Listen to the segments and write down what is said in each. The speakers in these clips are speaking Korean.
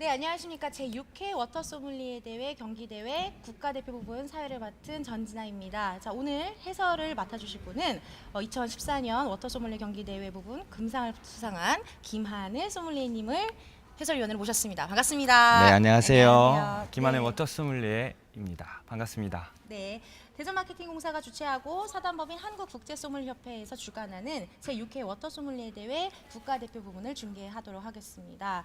네, 안녕하십니까. 제6회 워터 소믈리에 대회 경기대회 국가대표 부분 사회를 맡은 전진아입니다. 자, 오늘 해설을 맡아주실 분은 2014년 워터 소믈리에 경기대회 부분 금상을 수상한 김하늘 소믈리에님을 해설위원으로 모셨습니다. 반갑습니다. 네, 안녕하세요. 안녕하세요. 김하늘 네. 워터 소믈리에입니다. 반갑습니다. 네, 대전마케팅공사가 주최하고 사단법인 한국국제소믈리협회에서 주관하는 제6회 워터 소믈리에 대회 국가대표 부분을 중계하도록 하겠습니다.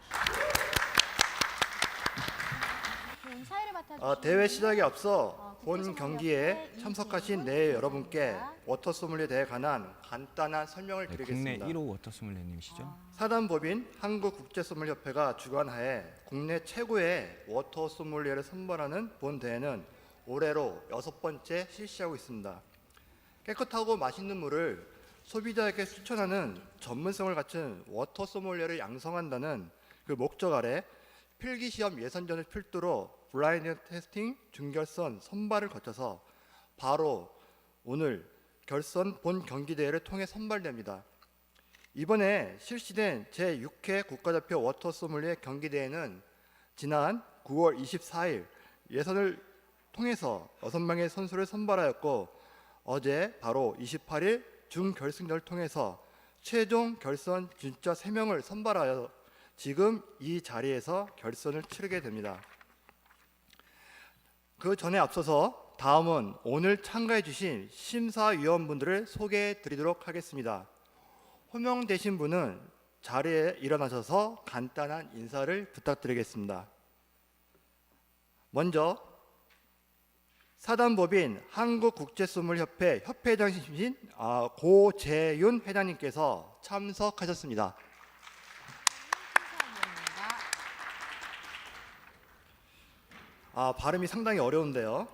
사회를 맡아주신 대회 시작에 앞서 본 국제소믈리에 경기에 협회 참석하신 이재훈 네 여러분께 대표입니다. 워터 소믈리에 대해 관한 간단한 설명을 네, 국내 드리겠습니다. 1호 워터 소믈리에님이시죠? 사단법인 한국국제소믈리협회가 주관하에 국내 최고의 워터 소믈리에를 선발하는 본 대회는 올해로 6번째 실시하고 있습니다. 깨끗하고 맛있는 물을 소비자에게 실천하는 전문성을 갖춘 워터 소믈리에를 양성한다는 그 목적 아래 필기시험 예선전을 필두로 블라인드 테스팅, 준결선, 선발을 거쳐서 바로 오늘 결선 본 경기대회를 통해 선발됩니다. 이번에 실시된 제6회 국가대표 워터 소믈리에 경기대회는 지난 9월 24일 예선을 통해서 6명의 선수를 선발하였고 어제 바로 28일 준결승전을 통해서 최종 결선 진짜 3명을 선발하여 지금 이 자리에서 결선을 치르게 됩니다. 그 전에 앞서서 다음은 오늘 참가해 주신 심사위원분들을 소개해 드리도록 하겠습니다. 호명되신 분은 자리에 일어나셔서 간단한 인사를 부탁드리겠습니다. 먼저 사단법인 한국국제소믈리협회 협회장이신 고재윤 회장님께서 참석하셨습니다. 발음이 상당히 어려운데요.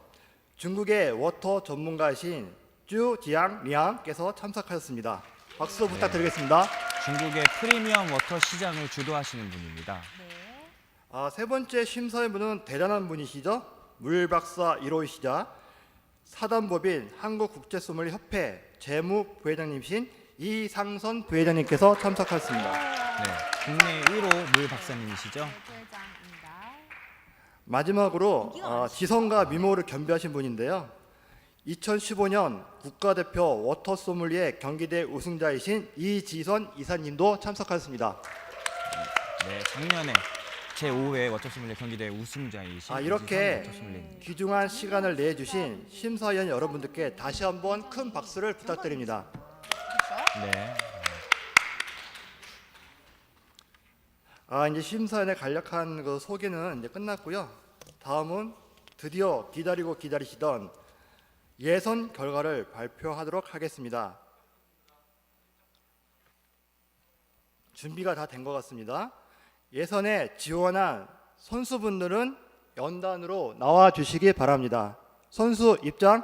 중국의 워터 전문가이신 쭈지양 리앙께서 참석하셨습니다. 박수 부탁드리겠습니다. 중국의 프리미엄 워터 시장을 주도하시는 분입니다. 네. 세 번째 심사위원분은 대단한 분이시죠. 물박사 1호이시자 사단법인 한국국제소믈리협회 재무부회장님이신 이상선 부회장님께서 참석하셨습니다. 네, 국내 1호 물 박사님이시죠? 네, 부회장입니다. 마지막으로 지성과 미모를 겸비하신 분인데요. 2015년 국가대표 워터 소믈리에 경기대 우승자이신 이지선 이사님도 참석하셨습니다. 네, 작년에 제5회 워터 소믈리에 경기대 우승자이신 이렇게 이지선 워터 소믈리에님. 귀중한 시간을 내주신 심사위원 여러분들께 다시 한번 큰 박수를 부탁드립니다. 네, 이제 심사위원의 간략한 그 소개는 이제 끝났고요. 다음은 드디어 기다리고 기다리시던 예선 결과를 발표하도록 하겠습니다. 준비가 다 된 것 같습니다. 예선에 지원한 선수분들은 연단으로 나와 주시기 바랍니다. 선수 입장.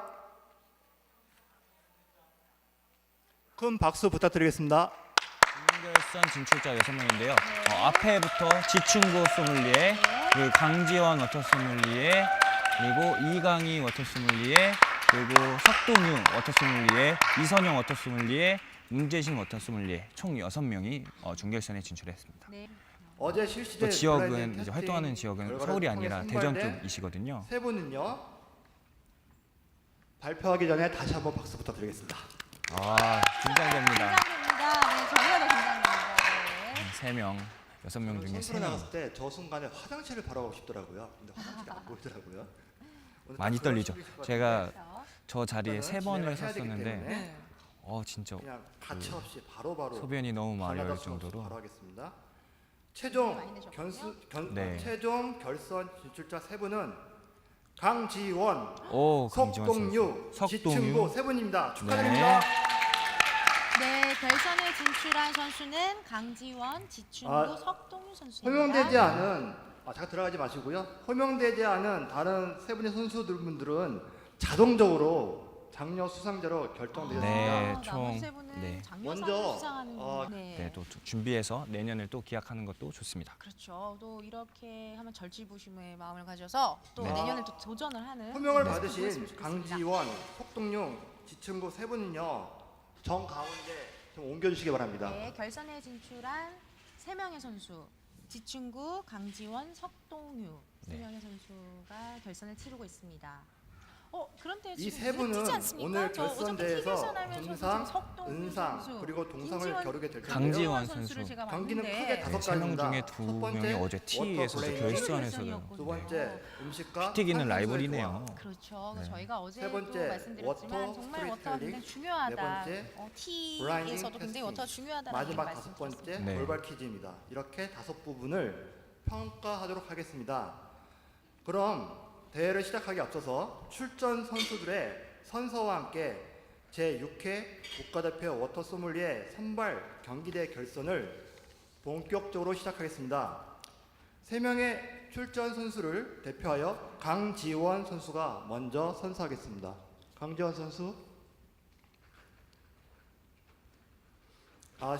큰 박수 부탁드리겠습니다. 준결선 진출자 6명인데요. 앞에부터 지충고 소믈리에, 그리고 강지원 워터 소믈리에, 그리고 이강희 워터 소믈리에, 그리고 석동유 워터 소믈리에, 이선영 워터 소믈리에, 문재신 워터 소믈리에 총 6명이 준결선에 진출했습니다. 네. 어제 또 실시된 지역은 블라인드 이제 테스팅 활동하는 지역은 결과를 서울이 통해 아니라 대전 선발된 쪽이시거든요. 세 분은요. 발표하기 전에 다시 한번 박수 부탁드리겠습니다. 긴장됩니다. 긴장됩니다. 네, 저희가 더 긴장됩니다. 네. 3명, 6명 중에 선수로 3명. 나갔을 때 저 순간에 화장실을 바로 가고 싶더라고요. 근데 화장실이 안 보이더라고요. 오늘 많이 딱 떨리죠. 그러실 것 제가 그렇죠. 저 자리에 같은데 3번을 진행을 해야 되기 섰었는데 때문에 진짜 그냥 가차 없이 바로바로 소변이 너무 마려울 가나다 선수 정도로 바로 하겠습니다. 최종 많이 내셨군요. 네. 최종 결선 진출자 세 분은 강지원, 강지원 석동유, 선수. 지충고 세 분입니다. 축하드립니다. 네, 결선에 진출한 선수는 강지원, 지충구, 석동유 선수입니다. 호명되지 않은 잠깐 들어가지 마시고요. 호명되지 않은 다른 세 분의 선수들분들은 자동적으로 장려 수상자로 결정되었습니다. 네, 나머지 총, 세 분은 네. 장려상을 먼저, 수상하는 네, 또 준비해서 내년을 또 기약하는 것도 좋습니다. 그렇죠. 또 이렇게 하면 절치부심의 마음을 가져서 또 네. 내년을 또 도전을 하는 호명을 모습을 받으신 보였으면 좋겠습니다. 강지원, 석동용, 지충고 세 분은요. 정 가운데 좀 옮겨주시기 바랍니다. 네, 결선에 진출한 3명의 선수 지충구, 강지원, 석동유 세 네. 명의 선수가 결선을 치르고 있습니다. 그런데 이 지금 세 눈에 띄지 분은 않습니까? 오늘 저 어저께 결선대에서 T결선하면서도 동상, 지금 석동유 은상 선수, 그리고 동상을 김지원, 겨루게 될 텐데요. 강지원 선수를 선수. 제가 경기는 봤는데 크게 다섯 네, 3명 가지입니다. 중에 첫 2명이 번째, 어제 T에서도 워터 결선에서도 플레이. 두 번째, 음식과 피튀기는 탄산수의 라이벌이네요. 조합. 그렇죠. 네. 저희가 어제도 세 번째, 말씀드렸지만 워터 정말 워터가 스토리텔링. 굉장히 중요하다. 네 번째, T에서도 굉장히 테스팅. 워터가 중요하다는 마지막 말씀 다섯 번째 네. 돌발 퀴즈입니다. 이렇게 다섯 부분을 평가하도록 하겠습니다. 그럼 대회를 시작하기 앞서서 출전 선수들의 선서와 함께 제6회 국가대표 워터 소믈리에 선발 경기대 결선을 본격적으로 시작하겠습니다. 3명의 출전 선수를 대표하여 강지원 선수가 먼저 선서하겠습니다. 강지원 선수.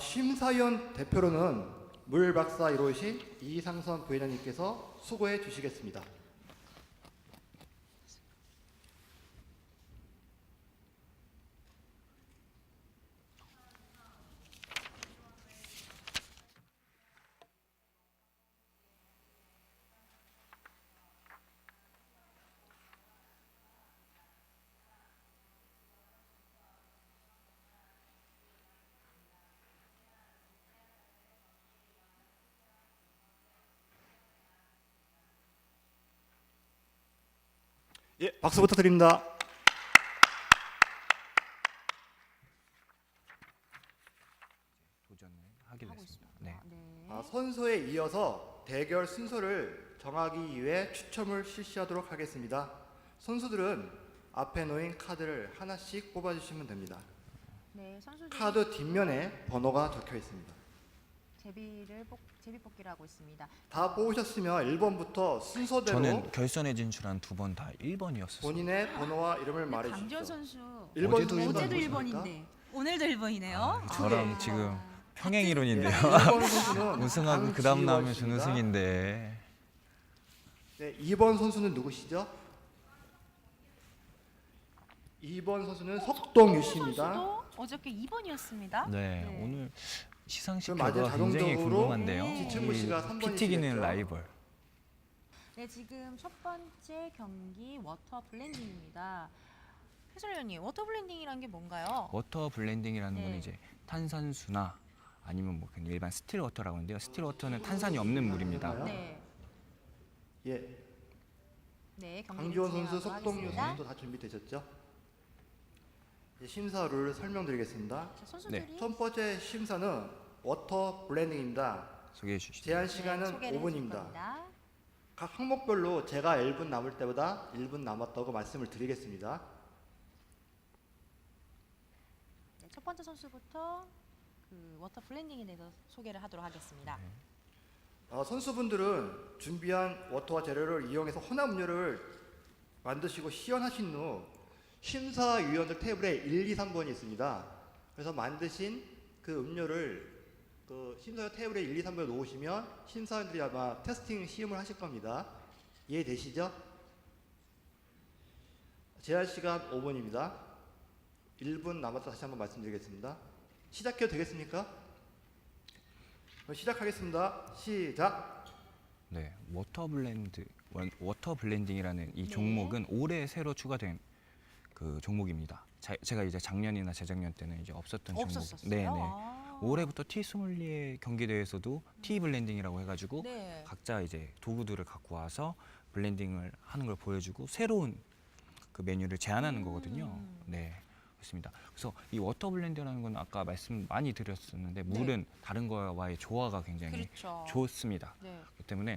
심사위원 대표로는 물박사 1호이신 이상선 부회장님께서 수고해 주시겠습니다. 예, 박수 부탁드립니다. 도전을 하게 하고 됐습니다. 있습니다. 네. 네. 선서에 이어서 대결 순서를 정하기 위해 추첨을 실시하도록 하겠습니다. 선수들은 앞에 놓인 카드를 하나씩 뽑아주시면 됩니다. 네, 선수들이 카드 뒷면에 번호가 적혀 있습니다. 제비 뽑기를 하고 있습니다. 다 뽑으셨으면 1번부터 순서대로 저는 결선에 진출한 2번 다 1번이었어요. 본인의 번호와 이름을 근데 말해 강지원 주십시오. 선수 1번 어제도 순서는 어제도 누구십니까? 1번인데 오늘도 1번이네요. 아, 저랑 지금 평행 이론인데요. 1번 선수는 우승하고 그 다음 나오면 강지원 씨입니다. 준우승인데. 네, 2번 선수는 누구시죠? 2번 선수는 석동유 씨입니다. 선수도 어저께 2번이었습니다. 네, 오늘 시상식 그럼 맞아요. 결과가 굉장히 자동적으로 궁금한데요. 지충구 씨가 이 3번이시겠죠? 피튀기는 라이벌. 네, 지금 첫 번째 경기 워터 블렌딩입니다. 해설위원님, 워터 블렌딩이란 게 뭔가요? 워터 블렌딩이라는 네. 건 이제 탄산수나 아니면 뭐 그냥 일반 스틸 워터라고 하는데요. 스틸 워터는 탄산이 없는 물입니다. 네, 예, 네, 경기를 강지원 선수, 진행하도록 석동유 하겠습니다. 선수 다 준비되셨죠? 예, 심사 룰 설명드리겠습니다. 자, 선수들이 네. 첫 번째 심사는 워터 블렌딩입니다. 소개해 주시죠. 제한 네, 시간은 소개를 해줄 5분입니다. 겁니다. 각 항목별로 제가 1분 남을 때보다 1분 남았다고 말씀을 드리겠습니다. 네, 첫 번째 선수부터 그 워터 블렌딩에 대해서 소개를 하도록 하겠습니다. 선수분들은 준비한 워터와 재료를 이용해서 혼합 음료를 만드시고 시연하신 후 심사위원들 테이블에 1, 2, 3번이 있습니다. 그래서 만드신 그 음료를 그 심사위원 테이블에 1, 2, 3번에 놓으시면 심사위원들이 아마 테스팅 시음을 하실 겁니다. 이해되시죠? 제한 시간 5분입니다. 1분 남았다 다시 한번 말씀드리겠습니다. 시작해도 되겠습니까? 그럼 시작하겠습니다. 시작. 네, 워터 블렌딩이라는 이 네. 종목은 올해 새로 추가된 그 종목입니다. 제가 이제 작년이나 재작년 때는 이제 없었던 없었었어요. 종목. 네, 네. 아. 올해부터 티 소믈리에 경기대회에서도 티 블렌딩이라고 해가지고 네. 각자 이제 도구들을 갖고 와서 블렌딩을 하는 걸 보여주고 새로운 그 메뉴를 제안하는 거거든요. 네, 그렇습니다. 그래서 이 워터 블렌딩이라는 건 아까 말씀 많이 드렸었는데 물은 다른 거와의 조화가 굉장히 그렇죠. 좋습니다. 네. 그렇기 때문에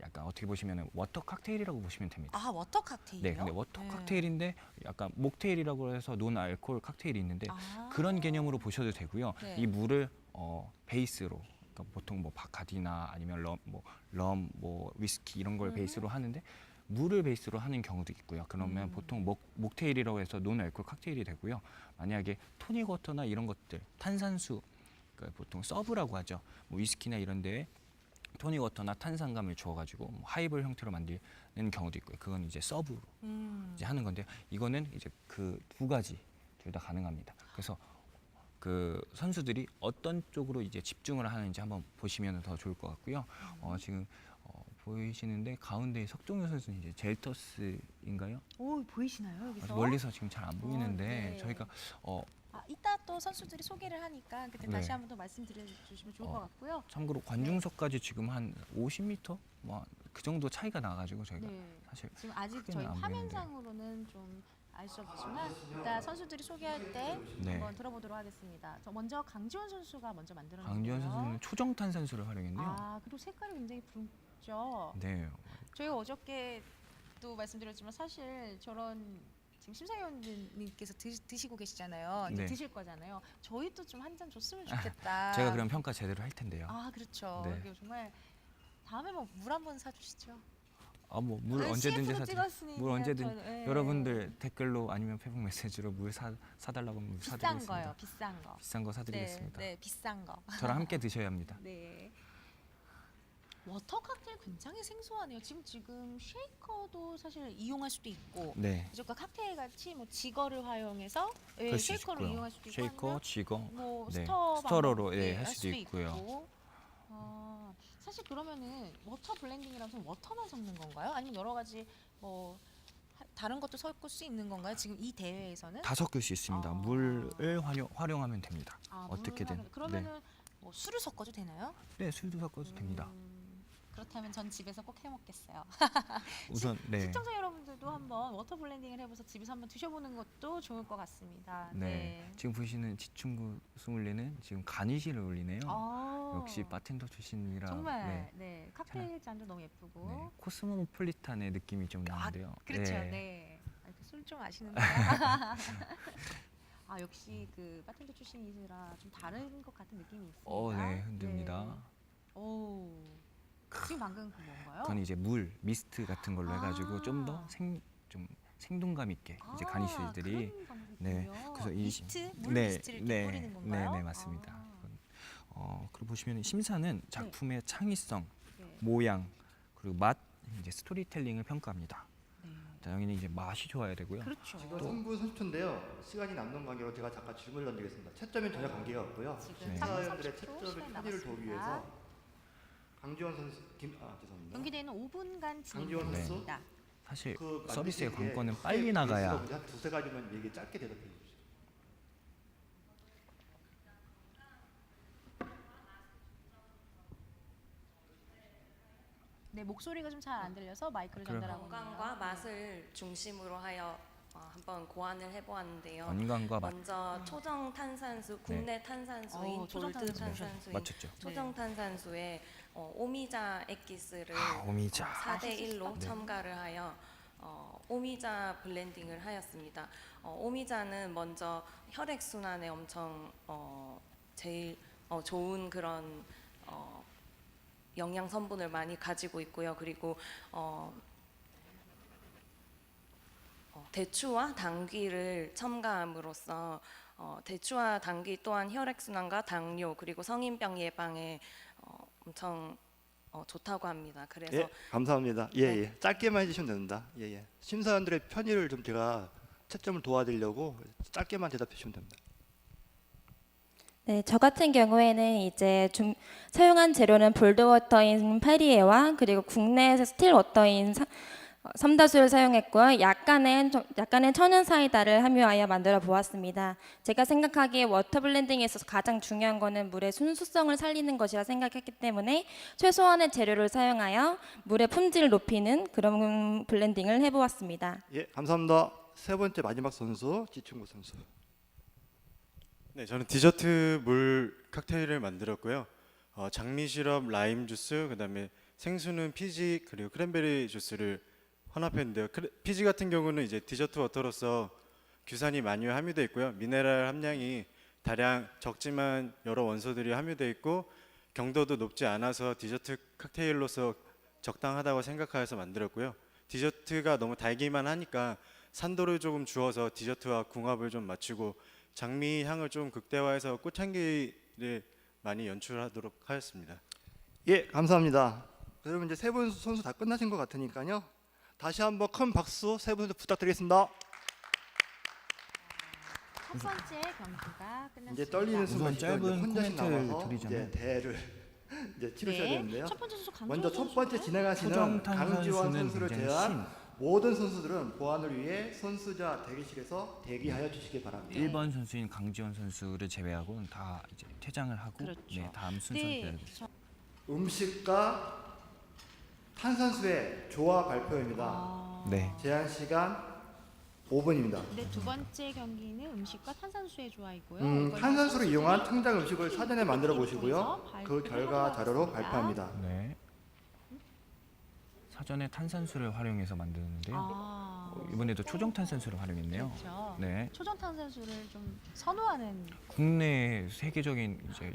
약간 어떻게 보시면 워터 칵테일이라고 보시면 됩니다. 아, 워터 칵테일이요? 네, 근데 워터 칵테일인데 약간 목테일이라고 해서 논 알코올 칵테일이 있는데 아. 그런 개념으로 보셔도 되고요. 네. 이 물을 베이스로 그러니까 보통 뭐 바카디나 아니면 럼, 위스키 이런 걸 베이스로 하는데 물을 베이스로 하는 경우도 있고요. 그러면 보통 목테일이라고 해서 논 알코올 칵테일이 되고요. 만약에 토닉 워터나 이런 것들 탄산수 그러니까 보통 서브라고 하죠. 뭐 위스키나 이런 데에 토닉 워터나 탄산감을 주어가지고 뭐 하이볼 형태로 만드는 경우도 있고요. 그건 이제 서브로 이제 하는 건데 이거는 이제 그 두 가지 둘 다 가능합니다. 그래서 그 선수들이 어떤 쪽으로 이제 집중을 하는지 한번 보시면 더 좋을 것 같고요. 지금 보이시는데 가운데 석종효 선수는 이제 젤터스인가요? 오, 보이시나요 여기서? 아주 멀리서 지금 잘 안 보이는데 네. 저희가 이따 또 선수들이 소개를 하니까 그때 네. 다시 한번 더 말씀드려 주시면 좋을 것 같고요. 참고로 관중석까지 지금 한 50m 뭐 그 정도 차이가 나가지고 저희가 네. 사실 지금 아직 크게는 저희 안 화면상으로는 좀 알 수 없지만 일단 선수들이 소개할 때 네. 한번 들어보도록 하겠습니다. 저 먼저 강지원 선수가 먼저 만들어낸 강지원 거예요. 선수는 초정탄 산소를 활용했는데요. 그리고 색깔이 굉장히 붉죠. 네, 저희가 어저께도 말씀드렸지만 사실 저런 지금 심사위원님께서 드시고 계시잖아요. 이제 네. 드실 거잖아요. 저희도 좀 한 잔 줬으면 좋겠다. 제가 그럼 평가 제대로 할 텐데요. 그렇죠. 네. 이게 정말 다음에 뭐 물 한번 사주시죠. 뭐 물 저희 언제든지 CF도 사드릴게요. 찍었으니 물 언제든 그냥 네. 여러분들 댓글로 아니면 페북 메시지로 물 사달라고 하면 물 비싼 사드리겠습니다. 거요, 비싼 거. 비싼 거 사드리겠습니다. 네, 비싼 거. 저랑 함께 드셔야 합니다. 네. 워터 칵테일 굉장히 생소하네요. 지금 쉐이커도 사실 이용할 수도 있고, 네, 그러니까 칵테일 같이 뭐 지거를 활용해서 그럴 수 쉐이커를 있고요. 이용할 수도 있고, 쉐이커, 아니면 지거, 뭐 네, 스터 스터러로 방법, 할 수도 있고요. 있고. 사실 그러면은 워터 블렌딩이라서 워터만 섞는 건가요? 아니면 여러 가지 뭐 다른 것도 섞을 수 있는 건가요? 지금 이 대회에서는? 다 섞을 수 있습니다. 물을 활용하면 됩니다. 어떻게든. 물을 그러면은 뭐 술을 섞어도 되나요? 네, 술도 섞어도 됩니다. 그렇다면 전 집에서 꼭 해 먹겠어요. 우선 네, 시청자 여러분들도 한번 워터 블렌딩을 해봐서 집에서 한번 드셔보는 것도 좋을 것 같습니다. 네. 지금 보시는 지충구 소믈리에는 지금 가니쉬를 올리네요. 역시 바텐더 출신이라 정말 네 칵테일 잔도 너무 예쁘고 네, 코스모폴리탄의 느낌이 좀 나는데요. 그렇죠. 네. 술 좀 아시는데. 역시 그 바텐더 출신이시라 좀 다른 것 같은 느낌이 있습니다. 네, 흔듭니다. 네. 오. 지금 방금 그 뭔가요? 그건 이제 물, 미스트 같은 걸로 해가지고 좀 더 좀 생동감 있게 이제 가니쉬들이 그런 방법이 네, 있군요. 그래서 미스트, 물 미스트를 이렇게 뿌리는 건가요? 네, 맞습니다. 그리고 보시면 심사는 작품의 창의성, 네. 모양, 그리고 맛, 이제 스토리텔링을 평가합니다. 네. 당연히 이제 맛이 좋아야 되고요. 그렇죠. 지금 3분 30초인데요. 시간이 남는 관계로 제가 잠깐 질문을 던지겠습니다. 채점엔 전혀 관계가 없고요. 지금 네. 심사위원들의 30초 채점을 시간 편의를 도우기 남았습니다. 위해서 강지원 선수, 죄송합니다. 경기대회는 5분간 강지원 선수, 진행됩니다. 사실 그 서비스의 만드시기에 관건은 빨리 나가야 한 두세 가지만 얘기 짧게 대답해 주십시오. 네, 목소리가 좀 잘 안 들려서 마이크를 전달하고 있네요. 건강과 맛을 중심으로 하여 한번 고안을 해보았는데요. 건강과 맛 먼저 초정 탄산수, 국내 탄산수인 초정 골드 탄산수. 탄산수인 맞췄죠? 초정 탄산수에 오미자 액기스를 오미자. 4대 1로 네. 첨가를 하여 오미자 블렌딩을 하였습니다. 오미자는 먼저 혈액 순환에 엄청 제일 좋은 그런 영양 성분을 많이 가지고 있고요. 그리고 대추와 당귀를 첨가함으로써 대추와 당귀 또한 혈액 순환과 당뇨 그리고 성인병 예방에 엄청 좋다고 합니다. 그래서 예, 감사합니다. 예. 짧게만 해주시면 됩니다. 예. 심사위원들의 편의를 좀 제가 채점을 도와드리려고 짧게만 대답해 주시면 됩니다. 네, 저 같은 경우에는 이제 사용한 재료는 볼드워터인 파리에와 그리고 국내에서 스틸워터인 삼다수를 사용했고요. 약간의 천연 사이다를 함유하여 만들어 보았습니다. 제가 생각하기에 워터 블렌딩에 있어서 가장 중요한 거는 물의 순수성을 살리는 것이라 생각했기 때문에 최소한의 재료를 사용하여 물의 품질을 높이는 그런 블렌딩을 해보았습니다. 예, 감사합니다. 세 번째 마지막 선수 지충구 선수. 네, 저는 디저트 물 칵테일을 만들었고요. 장미 시럽, 라임 주스, 그다음에 생수는 피지 그리고 크랜베리 주스를 혼합했는데요. 피지 같은 경우는 이제 디저트 워터로서 규산이 많이 함유되어 있고요. 미네랄 함량이 다량 적지만 여러 원소들이 함유되어 있고 경도도 높지 않아서 디저트 칵테일로서 적당하다고 생각하여서 만들었고요. 디저트가 너무 달기만 하니까 산도를 조금 주어서 디저트와 궁합을 좀 맞추고 장미 향을 좀 극대화해서 꽃향기를 많이 연출하도록 하였습니다. 예, 감사합니다. 그러면 이제 세 분 선수 다 끝나신 것 같으니까요. 다시 한번 큰 박수 세 분 선수 부탁드리겠습니다. 첫 번째 경기가 끝났습니다. 이제 떨리는 순간 우선 짧은 혼자씩 코멘트를 나와서 드리자면 이제 대를 이제 치르셔야 되는데요. 첫 번째 선수 강지원 먼저 첫 번째 선수는 진행하시는 초정탄 강지원 선수는 선수를 굉장히 제한 모든 선수들은 보안을 위해 선수자 대기실에서 대기하여 주시기 바랍니다. 1번 선수인 강지원 선수를 제외하고는 다 이제 퇴장을 하고 그렇죠. 네, 다음 순서를 네, 기다리겠습니다. 음식과 탄산수의 조화 발표입니다. 네. 제한 시간 5분입니다. 네, 두 번째 경기는 음식과 탄산수의 조화이고요. 이걸 탄산수를 이용한 선수들이 청장 음식을 사전에 만들어 보시고요. 통해서 그 발표를 결과 하도록 자료로 하겠습니다. 발표합니다. 네. 사전에 탄산수를 활용해서 만드는데요. 이번에도 초정 탄산수를 활용했네요. 그렇죠. 네. 초정 탄산수를 좀 선호하는 국내 세계적인 이제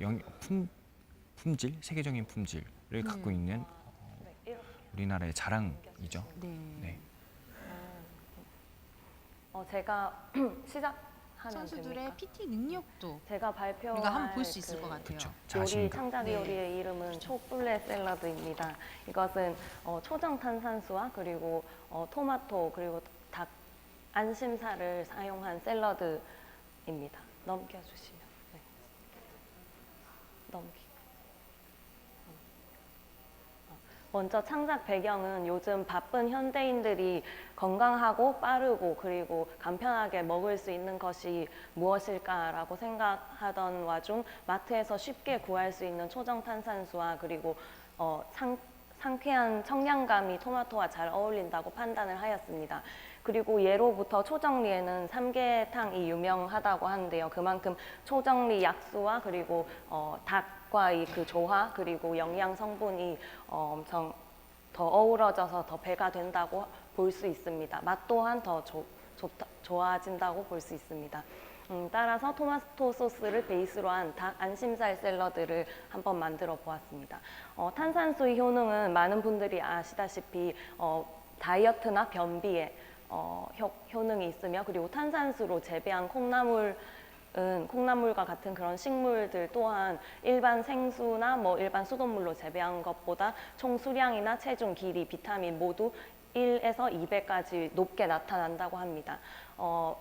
품질, 세계적인 품질을 갖고 있는 우리나라의 자랑이죠. 네. 제가 시작하면 선수들의 됩니까? PT 능력도 제가 발표할 우리가 한번 볼 수 있을 것 같아요. 그렇죠. 요리 자신감. 창작 네. 요리의 이름은 초플레 샐러드입니다. 이것은 초정 탄산수와 그리고 토마토 그리고 닭 안심살을 사용한 샐러드입니다. 넘겨주시면 네. 넘기. 먼저 창작 배경은 요즘 바쁜 현대인들이 건강하고 빠르고 그리고 간편하게 먹을 수 있는 것이 무엇일까라고 생각하던 와중 마트에서 쉽게 구할 수 있는 초정 탄산수와 그리고 상쾌한 청량감이 토마토와 잘 어울린다고 판단을 하였습니다. 그리고 예로부터 초정리에는 삼계탕이 유명하다고 하는데요. 그만큼 초정리 약수와 그리고 닭과의 그 조화 그리고 영양 성분이 엄청 더 어우러져서 더 배가 된다고 볼 수 있습니다. 맛 또한 더 좋아진다고 볼 수 있습니다. 따라서 토마토 소스를 베이스로 한 닭 안심살 샐러드를 한번 만들어 보았습니다. 탄산수의 효능은 많은 분들이 아시다시피 다이어트나 변비에 효능이 있으며 그리고 탄산수로 재배한 콩나물과 같은 그런 식물들 또한 일반 생수나 일반 수돗물로 재배한 것보다 총 수량이나 체중, 길이, 비타민 모두 1에서 2배까지 높게 나타난다고 합니다.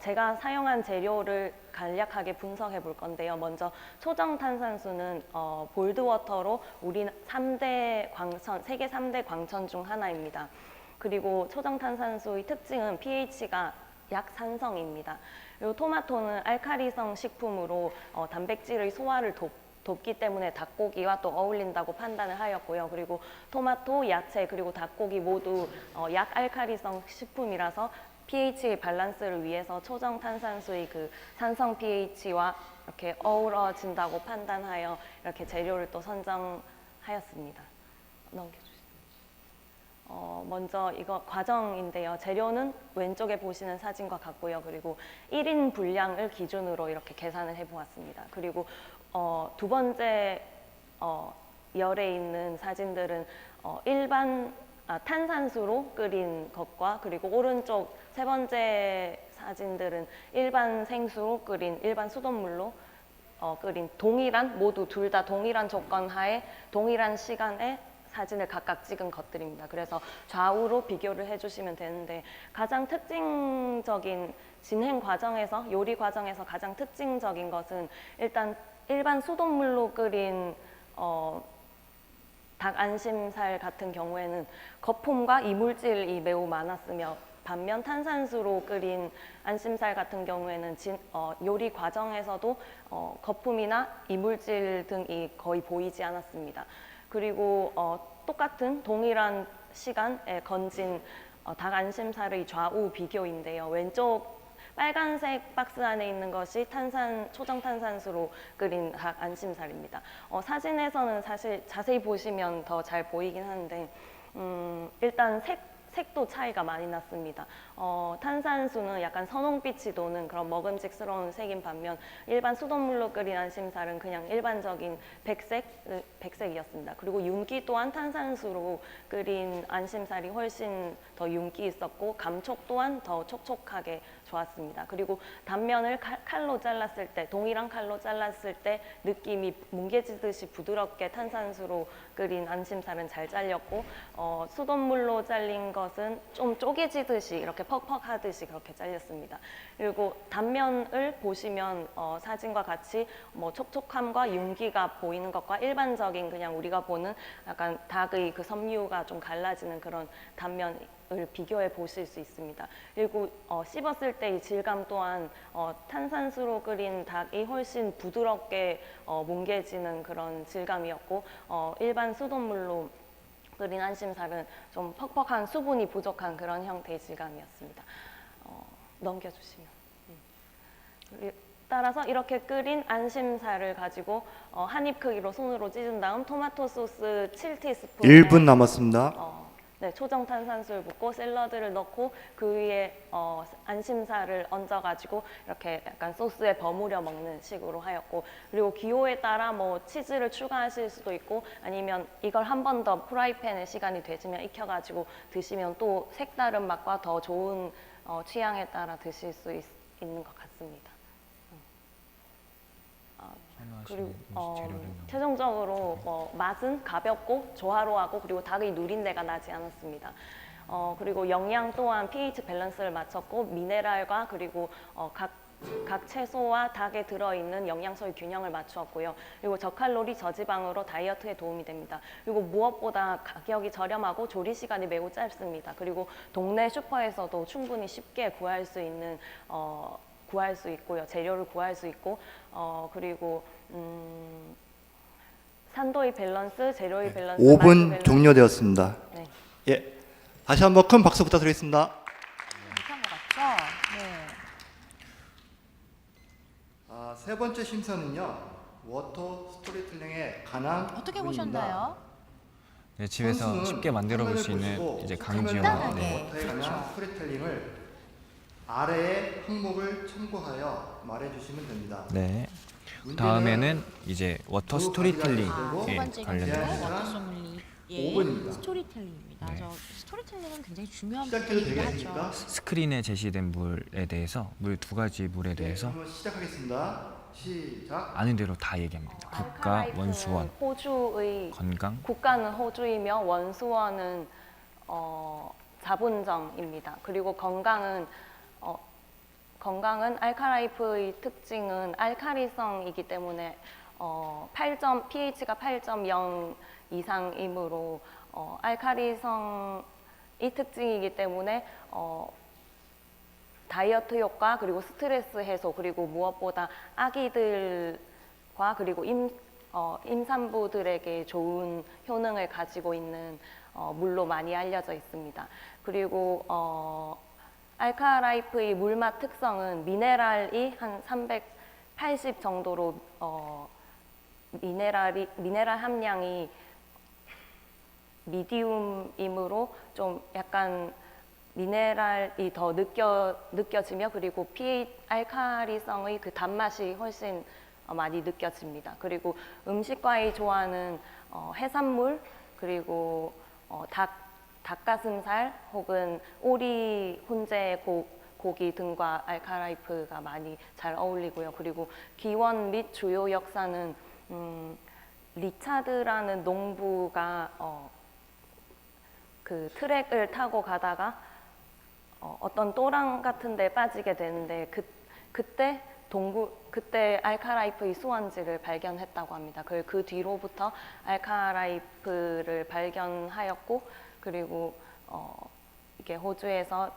제가 사용한 재료를 간략하게 분석해 볼 건데요. 먼저 초정 탄산수는 볼드워터로 우리 세계 3대 광천 중 하나입니다. 그리고 초정 탄산수의 특징은 pH가 약산성입니다. 그리고 토마토는 알칼리성 식품으로 단백질의 소화를 돕기 때문에 닭고기와 또 어울린다고 판단을 하였고요. 그리고 토마토, 야채 그리고 닭고기 모두 약알칼리성 식품이라서 pH 밸런스를 위해서 초정 탄산수의 그 산성 pH와 이렇게 어우러진다고 판단하여 이렇게 재료를 또 선정하였습니다. 넘겨주세요. 먼저 이거 과정인데요. 재료는 왼쪽에 보시는 사진과 같고요. 그리고 1인 분량을 기준으로 이렇게 계산을 해보았습니다. 그리고 두 번째 열에 있는 사진들은 일반 탄산수로 끓인 것과 그리고 오른쪽 세 번째 사진들은 일반 생수로 끓인 일반 수돗물로 끓인 모두 둘 다 동일한 조건 하에 동일한 시간에 사진을 각각 찍은 것들입니다. 그래서 좌우로 비교를 해주시면 되는데 가장 특징적인 진행 과정에서 요리 과정에서 가장 특징적인 것은 일단 일반 수돗물로 끓인 닭 안심살 같은 경우에는 거품과 이물질이 매우 많았으며 반면 탄산수로 끓인 안심살 같은 경우에는 요리 과정에서도 거품이나 이물질 등이 거의 보이지 않았습니다. 그리고 똑같은 동일한 시간에 건진 닭 안심살의 좌우 비교인데요. 왼쪽 빨간색 박스 안에 있는 것이 초정 탄산수로 끓인 닭 안심살입니다. 사진에서는 사실 자세히 보시면 더 잘 보이긴 하는데 일단 색도 차이가 많이 났습니다. 탄산수는 약간 선홍빛이 도는 그런 먹음직스러운 색인 반면 일반 수돗물로 끓인 안심살은 그냥 일반적인 백색이었습니다. 그리고 윤기 또한 탄산수로 끓인 안심살이 훨씬 더 윤기 있었고 감촉 또한 더 촉촉하게 좋았습니다. 그리고 단면을 칼로 잘랐을 때, 동일한 칼로 잘랐을 때 느낌이 뭉개지듯이 부드럽게 탄산수로 끓인 안심살은 잘 잘렸고, 수돗물로 잘린 것은 좀 쪼개지듯이 이렇게 퍽퍽하듯이 그렇게 잘렸습니다. 그리고 단면을 보시면 사진과 같이 뭐 촉촉함과 윤기가 보이는 것과 일반적인 그냥 우리가 보는 약간 닭의 그 섬유가 좀 갈라지는 그런 단면을 비교해 보실 수 있습니다. 그리고 씹었을 때 이 질감 또한 탄산수로 끓인 닭이 훨씬 부드럽게 뭉개지는 그런 질감이었고, 일반 수돗물로 끓인 안심살은 좀 퍽퍽한 수분이 부족한 그런 형태의 질감이었습니다. 넘겨주시면. 따라서 이렇게 끓인 안심살을 가지고 한 입 크기로 손으로 찢은 다음 토마토 소스 7티스푼 1분 남았습니다. 네, 초정 탄산수를 붓고 샐러드를 넣고 그 위에 안심살을 얹어가지고 이렇게 약간 소스에 버무려 먹는 식으로 하였고, 그리고 기호에 따라 뭐 치즈를 추가하실 수도 있고 아니면 이걸 한 번 더 프라이팬에 시간이 되시면 익혀가지고 드시면 또 색다른 맛과 더 좋은 취향에 따라 드실 수 있는 것 같습니다. 그리고 최종적으로 맛은 가볍고 조화로하고 그리고 닭의 누린내가 나지 않았습니다. 그리고 영양 또한 pH 밸런스를 맞췄고 미네랄과 그리고 각 채소와 닭에 들어있는 영양소의 균형을 맞추었고요. 그리고 저칼로리 저지방으로 다이어트에 도움이 됩니다. 그리고 무엇보다 가격이 저렴하고 조리 시간이 매우 짧습니다. 그리고 동네 슈퍼에서도 충분히 쉽게 구할 수 있고요. 재료를 구할 수 있고, 그리고 산도의 밸런스, 재료의 밸런스, 맛의 5분 밸런스. 종료되었습니다. 네. 예, 다시 한번 큰 박수 부탁드리겠습니다. 못한 것 같죠? 네. 세 번째 심사는요, 워터 스토리텔링에 관한 어떻게 부분입니다. 보셨나요? 네, 집에서 선수는 쉽게 만들어 볼 수 화면을 있는 보시고 이제 화면에 강지원. 나온 네. 워터에 관한 그렇죠. 스토리텔링을 아래의 항목을 참고하여 말해주시면 됩니다. 네. 문제는 다음에는 이제 워터 두 스토리텔링 가지가 세 예, 번째 관련된 경우는 시간 워터 소믈리의 5분입니다. 스토리텔링입니다. 네. 저 스토리텔링은 굉장히 중요한 시작해도 부분이긴 되겠습니까? 하죠. 스크린에 제시된 물에 대해서 물 두 가지 물에 대해서 한번 시작하겠습니다. 시작. 아는 대로 다 얘기합니다. 국가, 알카라이프는 원수원, 호주의 건강. 국가는 호주이며 원수원은 자본점입니다. 그리고 건강은 알카라이프의 특징은 알카리성이기 때문에 pH가 8.0 이상이므로 알카리성이 특징이기 때문에 다이어트 효과 그리고 스트레스 해소 그리고 무엇보다 아기들과 그리고 임산부들에게 좋은 효능을 가지고 있는 물로 많이 알려져 있습니다. 그리고 알카라이프의 물맛 특성은 미네랄이 한 380 정도로 미네랄 함량이 미디움이므로 좀 약간 미네랄이 더 느껴지며 그리고 알카리성의 그 단맛이 훨씬 많이 느껴집니다. 그리고 음식과의 조화는 해산물 그리고 닭가슴살 혹은 오리 훈제 고기 등과 알카라이프가 많이 잘 어울리고요. 그리고 기원 및 주요 역사는 리차드라는 농부가 그 트랙을 타고 가다가 어떤 또랑 같은 데 빠지게 되는데 그때 알카라이프의 수원지를 발견했다고 합니다. 그 뒤로부터 알카라이프를 발견하였고 그리고 이게 호주에서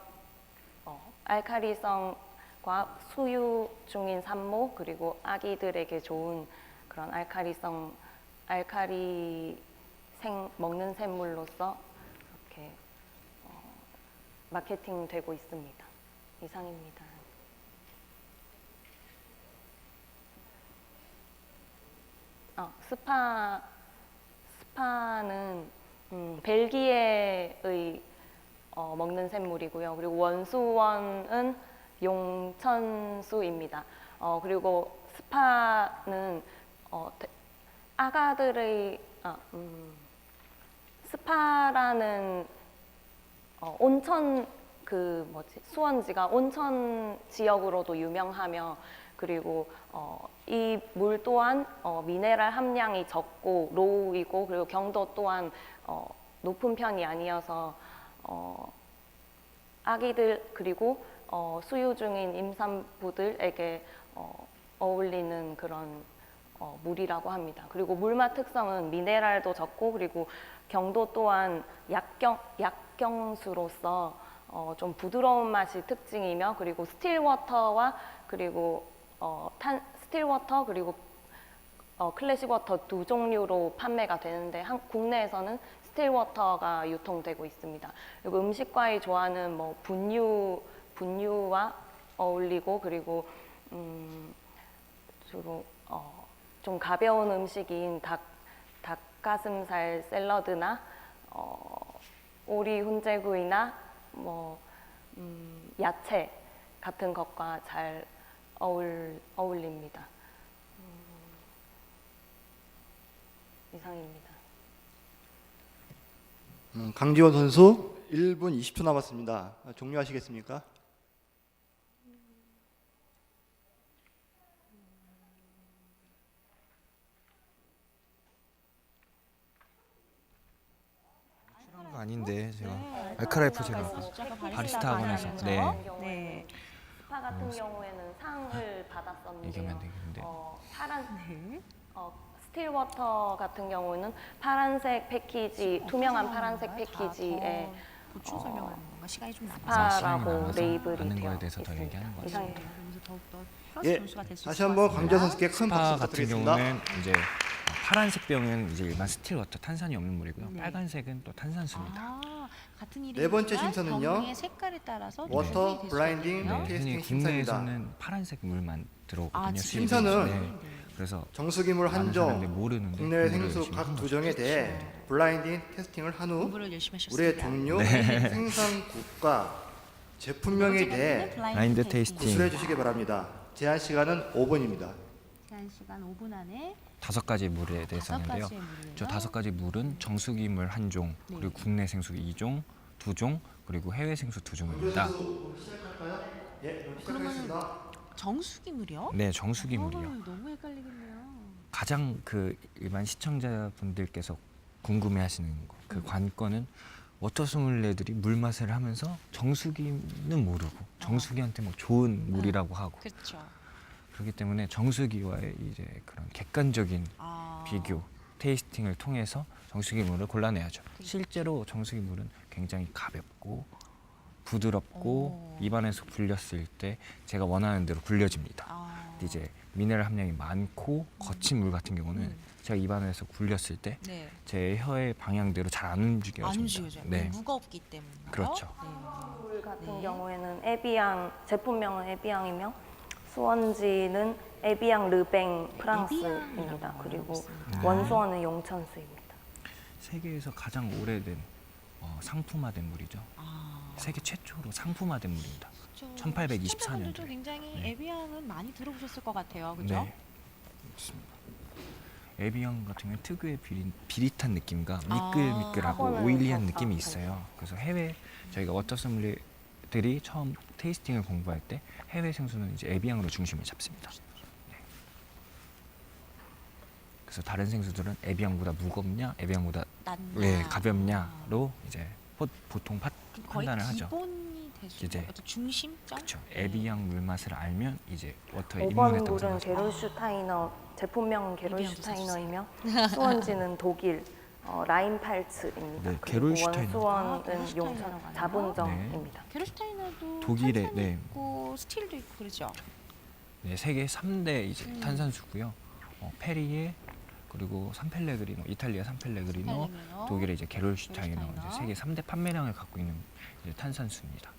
알카리성과 수유 중인 산모 그리고 아기들에게 좋은 그런 먹는 샘물로서 이렇게 마케팅되고 있습니다. 이상입니다. 스파는 벨기에의 먹는 샘물이고요. 그리고 원수원은 용천수입니다. 그리고 스파는 스파라는 온천 그 뭐지 수원지가 온천 지역으로도 유명하며 그리고 이 물 또한 미네랄 함량이 적고 로우이고 그리고 경도 또한 높은 편이 아니어서 아기들 그리고 수유 중인 임산부들에게 어울리는 그런 물이라고 합니다. 그리고 물맛 특성은 미네랄도 적고 그리고 경도 또한 약경수로서 좀 부드러운 맛이 특징이며 그리고 스틸워터와 그리고 스틸워터 그리고 클래식워터 두 종류로 판매가 되는데 국내에서는 스틸워터가 유통되고 있습니다. 그리고 음식과의 조화는 뭐 분유와 어울리고 그리고 주로 좀 가벼운 음식인 닭가슴살 샐러드나 오리 훈제구이나 야채 같은 것과 잘 어울립니다. 이상입니다. 강지원 선수 1분 20초 남았습니다. 종료하시겠습니까? 거 아닌데 제가 알카라이프 제가 바리스타 학원에서 네. 스파 같은 경우에는 상을 받았었는데요. 얘기하면 안 되겠는데. 스틸워터 같은 경우는 파란색 패키지, 투명한 파란색 패키지에 보충 설명하는 건가? 시간이 좀 남아서. 시간이 스파라고 남아서 레이블이 아는 되어 거에 대해서 더 있습니다. 얘기하는 거죠. 이상입니다. 그러면서 더욱더 플러스 예, 점수가 될 수 있을 다시 것 한번 같습니다. 강지원 선수께 큰 스파 박수 같은 부탁드리겠습니다. 경우는 이제 파란색 병은 이제 일반 스틸워터 탄산이 없는 물이고요. 네. 빨간색은 또 탄산수입니다. 같은 이름이지만 네 번째 심사는요. 병의 색깔에 따라서 워터 조정이 될 수가 블라인딩 있거든요. 테스팅 흔히 심사입니다. 국내에서는 파란색 물만 들어오거든요. 지금 심사는 네. 그래서 정수기물 많은 사람들이 한종, 모르는데 국내외 공부를 생수 열심히 각 하는 두 거죠. 종에 대해 블라인딩 테스팅을 한 후 공부를 열심히 하셨습니다. 물의 종류, 네. 생산국과 제품명에 대해 블라인드 테이스팅. 구술해 주시기 바랍니다. 제한 시간은 5분입니다. 제한 시간 5분 안에 5가지 물에 대해서 다섯 하는데요. 가지의 물이에요. 저 5가지 물은 정수기 물 1종, 네. 그리고 국내 생수 2종, 2종, 그리고 해외 생수 2종입니다. 예, 그럼 시작하겠습니다. 정수기물이요? 네, 정수기 물이요. 너무 헷갈리겠네요. 가장 그 일반 시청자분들께서 궁금해하시는 그 관건은 워터 소믈리에들이 물 맛을 하면서 정수기는 모르고 정수기한테 뭐 좋은 물이라고 하고 그렇죠. 그렇기 때문에 정수기와의 이제 그런 객관적인 아. 비교, 테이스팅을 통해서 정수기 물을 골라내야죠. 실제로 정수기 물은 굉장히 가볍고 부드럽고 입안에서 굴렸을 때 제가 원하는 대로 굴려집니다. 근데 이제 미네랄 함량이 많고 거친 물 같은 경우는 제가 입안에서 굴렸을 때 제 혀의 방향대로 잘 안 움직여집니다. 안 움직여져요. 네, 무겁기 때문에. 그렇죠. 물 같은 경우에는 에비앙 제품명은 에비앙이며 수원지는 에비앙 르뱅 프랑스입니다. 그리고 원수원은 용천수입니다. 세계에서 가장 오래된 상품화된 물이죠. 세계 최초로 상품화된 물입니다. 1824 시청자분들도 년도에. 굉장히 네. 에비앙은 많이 들어보셨을 것 같아요. 그죠? 네, 맞습니다. 에비앙 같은 경우는 특유의 비릿한 느낌과 미끌미끌하고 하고는 오일리한 더 느낌이 네. 있어요. 그래서 해외 저희가 워터 소믈리에들이 처음 테이스팅을 공부할 때 해외 생수는 이제 에비앙으로 중심을 잡습니다. 네. 그래서 다른 생수들은 에비앙보다 무겁냐, 에비앙보다 낫나. 가볍냐로 이제 보통 거의 판단을 하죠. 기본이 될 수 이제 있는 어떤 중심점? 그렇죠. 네. 에비앙 물 맛을 알면 이제 워터에 5번 입문했다고 물은 생각하죠. 게롤슈타이너 제품명은 게롤슈타이너이며 수원지는 독일 라인팔츠입니다. 네, 그리고 게롤슈타이너. 원수원은 게롤슈타이너가 용천 나와요? 자본점입니다. 게르슈타이너도 독일의, 탄산도 네. 있고 스틸도 있고 그렇죠. 네, 세계 3대 이제 탄산수고요. 페리에 그리고 산펠레그리노, 이탈리아 산펠레그리노, 산펠레그리노, 독일의 이제 게롤슈타이너, 게롤슈타이너. 이제 세계 3대 판매량을 갖고 있는 이제 탄산수입니다.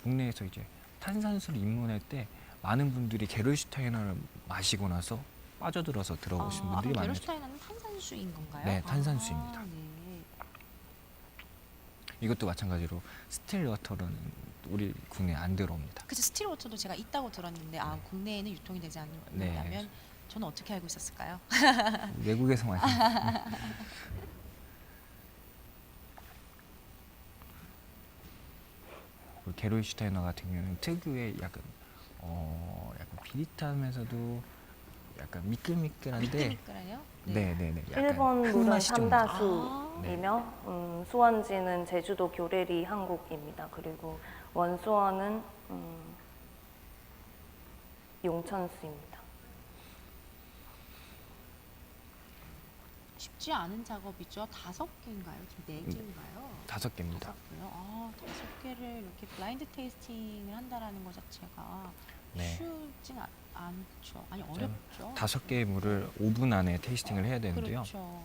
국내에서 이제 탄산수를 입문할 때 많은 분들이 게롤슈타이너를 마시고 나서 빠져들어서 들어오신 분들이 많아요. 게르슈타이너는 탄산수인 건가요? 네, 탄산수입니다. 네. 이것도 마찬가지로 스틸워터로는 우리 국내에 안 들어옵니다. 그래서 스틸워터도 제가 있다고 들었는데 국내에는 유통이 되지 않는다면 네. 저는 어떻게 알고 있었을까요? 외국에서 많이 그리고 게롤슈타이너 같은 경우는 특유의 약간 비릿하면서도 약간 미끌미끌한데 미끌미끌해요? 네네네. 약간 1번 물은 흙맛이 좀 나- 삼다수이며 수원지는 제주도 교래리 한국입니다. 그리고 원수원은 용천수입니다. 쉽지 않은 작업이죠. 5개인가요? 지금 4개인가요? 5개입니다. 5개요? 아, 5개를 이렇게 블라인드 테이스팅을 한다라는 것 자체가 네. 쉽진 않죠. 아니, 어렵죠. 5개의 물을 5분 안에 테이스팅을 해야 되는데요. 그렇죠.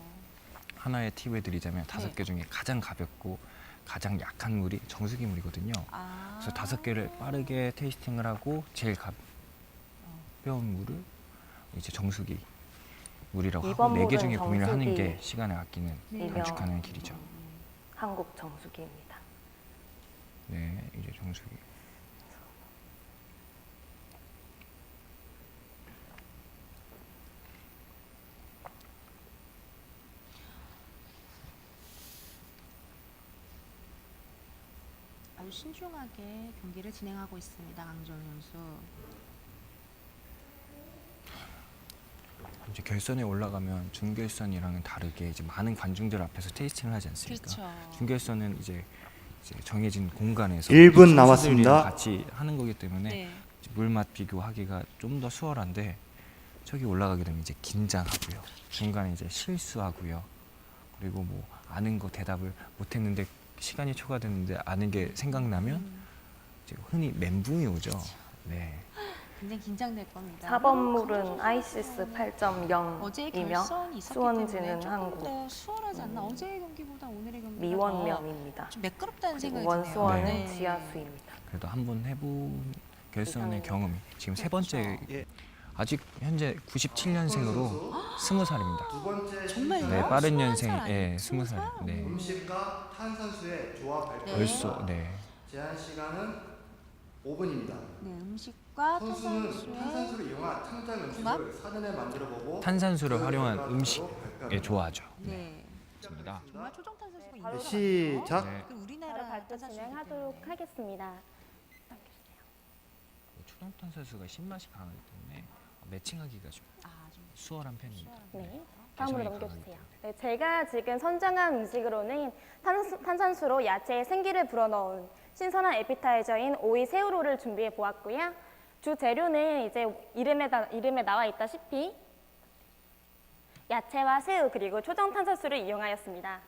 하나의 팁을 드리자면 5개 네. 중에 가장 가볍고 가장 약한 물이 정수기 물이거든요. 아. 그래서 5개를 빠르게 테이스팅을 하고 제일 가벼운 물을 이제 정수기 물이라고 하고 2번 4개 중에 물은 고민을 하는 게 정수기. 시간을 아끼는 네. 단축하는 길이죠. 한국 정수기입니다. 네, 이제 정수기. 아주 신중하게 경기를 진행하고 있습니다. 강정희 선수. 이제 결선에 올라가면 준결선이랑은 다르게 이제 많은 관중들 앞에서 테이스팅을 하지 않습니까? 그렇죠. 준결선은 이제 정해진 공간에서 1분 선수들이랑 남았습니다. 같이 하는 거기 때문에 네. 이제 물맛 비교하기가 좀 더 수월한데 저기 올라가게 되면 이제 긴장하고요. 중간에 이제 실수하고요. 그리고 뭐 아는 거 대답을 못했는데 시간이 초과됐는데 아는 게 생각나면 이제 흔히 멘붕이 오죠. 네. 굉장히 긴장될 겁니다. 4번 물은 아이시스 8.0이며 어제 결선이 있었기 수원지는 때문에 조금 한국. 더 수월하지 않나? 어제의 경기보다 오늘의 경기가 미원면입니다. 좀 매끄럽다는 생각이 원수원은 드네요. 지하수입니다. 그래도 한번 해본 결선의 이상해요. 경험이 지금 세 번째 예. 아직 현재 97년생으로 20살입니다. 두 번째 정말요? 네, 빠른 21살 년생, 아니에요? 예, 20살. 네, 음식과 탄산수의 조합 발표. 벌써, 네. 제한 시간은 5분입니다. 네, 음식과 선수는 탄산수의 탄산수를 이용한 창작 음식을 사전에 만들어보고 탄산수를 그 활용한 결과로 음식에 발표합니다. 좋아하죠. 네. 좋습니다. 정말 초정 탄산수가 네, 있는 시작. 네. 그 우리나라 바로 발표 탄산수이기 진행하도록 때문에. 하겠습니다. 초당 탄산수가 신맛이 강하기 때문에 매칭하기가 좀 아, 좀 수월한 편입니다. 네. 다음으로 개성이 넘겨주세요. 강하기 네, 제가 지금 선정한 음식으로는 탄산수로 야채에 생기를 불어넣은 신선한 에피타이저인 오이 새우로를 준비해 보았고요. 주 재료는 이제 이름에 나와 있다시피 야채와 새우 그리고 초정 탄산수를 이용하였습니다.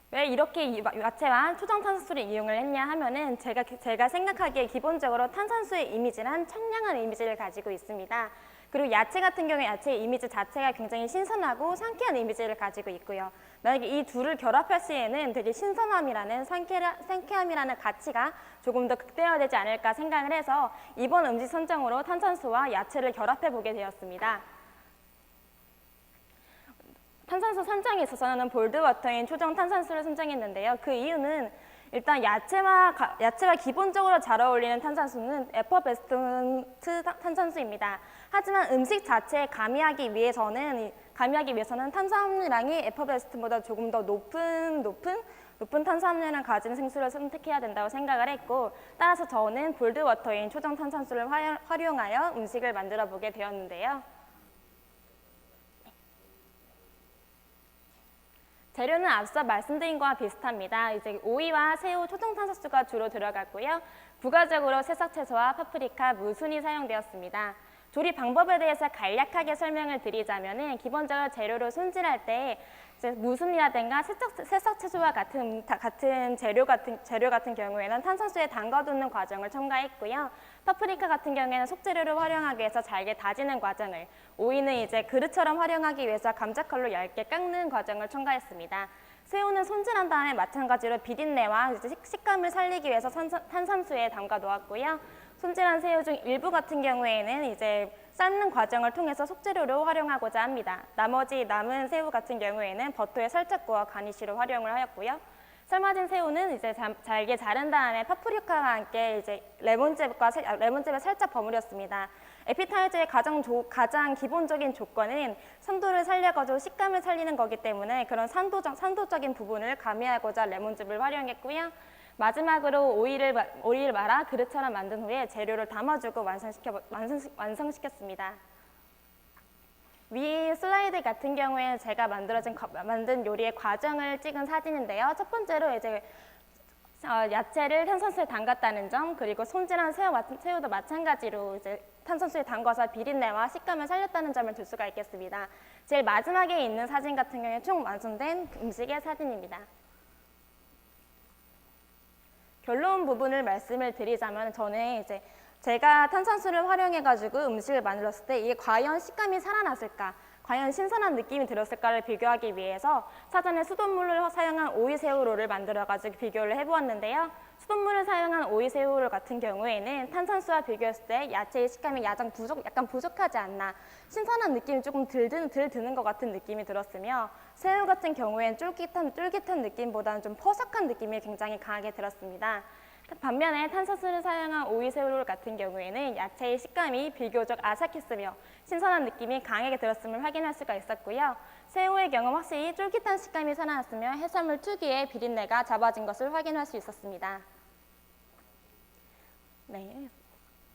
왜 이렇게 야채와 초정 탄산수를 이용을 했냐 하면은 제가 생각하기에 기본적으로 탄산수의 이미지란 청량한 이미지를 가지고 있습니다. 그리고 야채 같은 경우에 야채의 이미지 자체가 굉장히 신선하고 상쾌한 이미지를 가지고 있고요. 만약에 이 둘을 결합할 시에는 되게 신선함이라는 상쾌함이라는 가치가 조금 더 극대화되지 않을까 생각을 해서 이번 음식 선정으로 탄산수와 야채를 결합해 보게 되었습니다. 탄산수 선정에 있어서는 볼드워터인 초정 탄산수를 선정했는데요. 그 이유는 일단 야채와 기본적으로 잘 어울리는 탄산수는 에퍼베스트 탄산수입니다. 하지만 음식 자체에 가미하기 위해서는 탄수함유량이 에퍼베스트보다 조금 더 높은 탄수함량을 가진 생수를 선택해야 된다고 생각을 했고, 따라서 저는 볼드워터인 초정 탄산수를 활용하여 음식을 만들어 보게 되었는데요. 재료는 앞서 말씀드린 거와 비슷합니다. 이제 오이와 새우, 초정 탄산수가 주로 들어갔고요. 부가적으로 새싹채소와 파프리카, 무순이 사용되었습니다. 조리 방법에 대해서 간략하게 설명을 드리자면은 기본적으로 재료를 손질할 때 이제 무순이라든가 새싹채소와 같은 재료 같은 경우에는 탄산수에 담가두는 과정을 첨가했고요. 파프리카 같은 경우에는 속재료를 활용하기 위해서 잘게 다지는 과정을, 오이는 이제 그릇처럼 활용하기 위해서 감자칼로 얇게 깎는 과정을 첨가했습니다. 새우는 손질한 다음에 마찬가지로 비린내와 이제 식감을 살리기 위해서 탄산수에 담가 놓았고요. 손질한 새우 중 일부 같은 경우에는 이제 삶는 과정을 통해서 속재료로 활용하고자 합니다. 나머지 남은 새우 같은 경우에는 버터에 살짝 구워 가니쉬로 활용을 하였고요. 삶아진 새우는 이제 잘게 자른 다음에 파프리카와 함께 이제 레몬즙에 살짝 버무렸습니다. 에피타이저의 가장 기본적인 조건은 산도를 살려가지고 식감을 살리는 거기 때문에 그런 산도적인 부분을 가미하고자 레몬즙을 활용했고요. 마지막으로 오이를 말아 그릇처럼 만든 후에 재료를 담아주고 완성시켰습니다. 위 슬라이드 같은 경우에 제가 만든 요리의 과정을 찍은 사진인데요. 첫 번째로 이제 야채를 탄산수에 담갔다는 점, 그리고 손질한 새우도 마찬가지로 이제 탄산수에 담가서 비린내와 식감을 살렸다는 점을 들 수가 있겠습니다. 제일 마지막에 있는 사진 같은 경우에 총 완성된 음식의 사진입니다. 결론 부분을 말씀을 드리자면 저는 이제 제가 탄산수를 활용해가지고 음식을 만들었을 때 이게 과연 식감이 살아났을까, 과연 신선한 느낌이 들었을까를 비교하기 위해서 사전에 수돗물을 사용한 오이새우롤을 만들어가지고 비교를 해보았는데요. 수돗물을 사용한 오이새우롤 같은 경우에는 탄산수와 비교했을 때 야채의 식감이 약간 부족하지 않나, 신선한 느낌이 조금 덜 드는 것 같은 느낌이 들었으며, 새우 같은 경우에는 쫄깃한 느낌보다는 좀 퍼석한 느낌이 굉장히 강하게 들었습니다. 반면에 탄산수를 사용한 오이새우롤 같은 경우에는 야채의 식감이 비교적 아삭했으며 신선한 느낌이 강하게 들었음을 확인할 수가 있었고요. 새우의 경우 확실히 쫄깃한 식감이 살아났으며 해산물 특유의 비린내가 잡아진 것을 확인할 수 있었습니다. 네.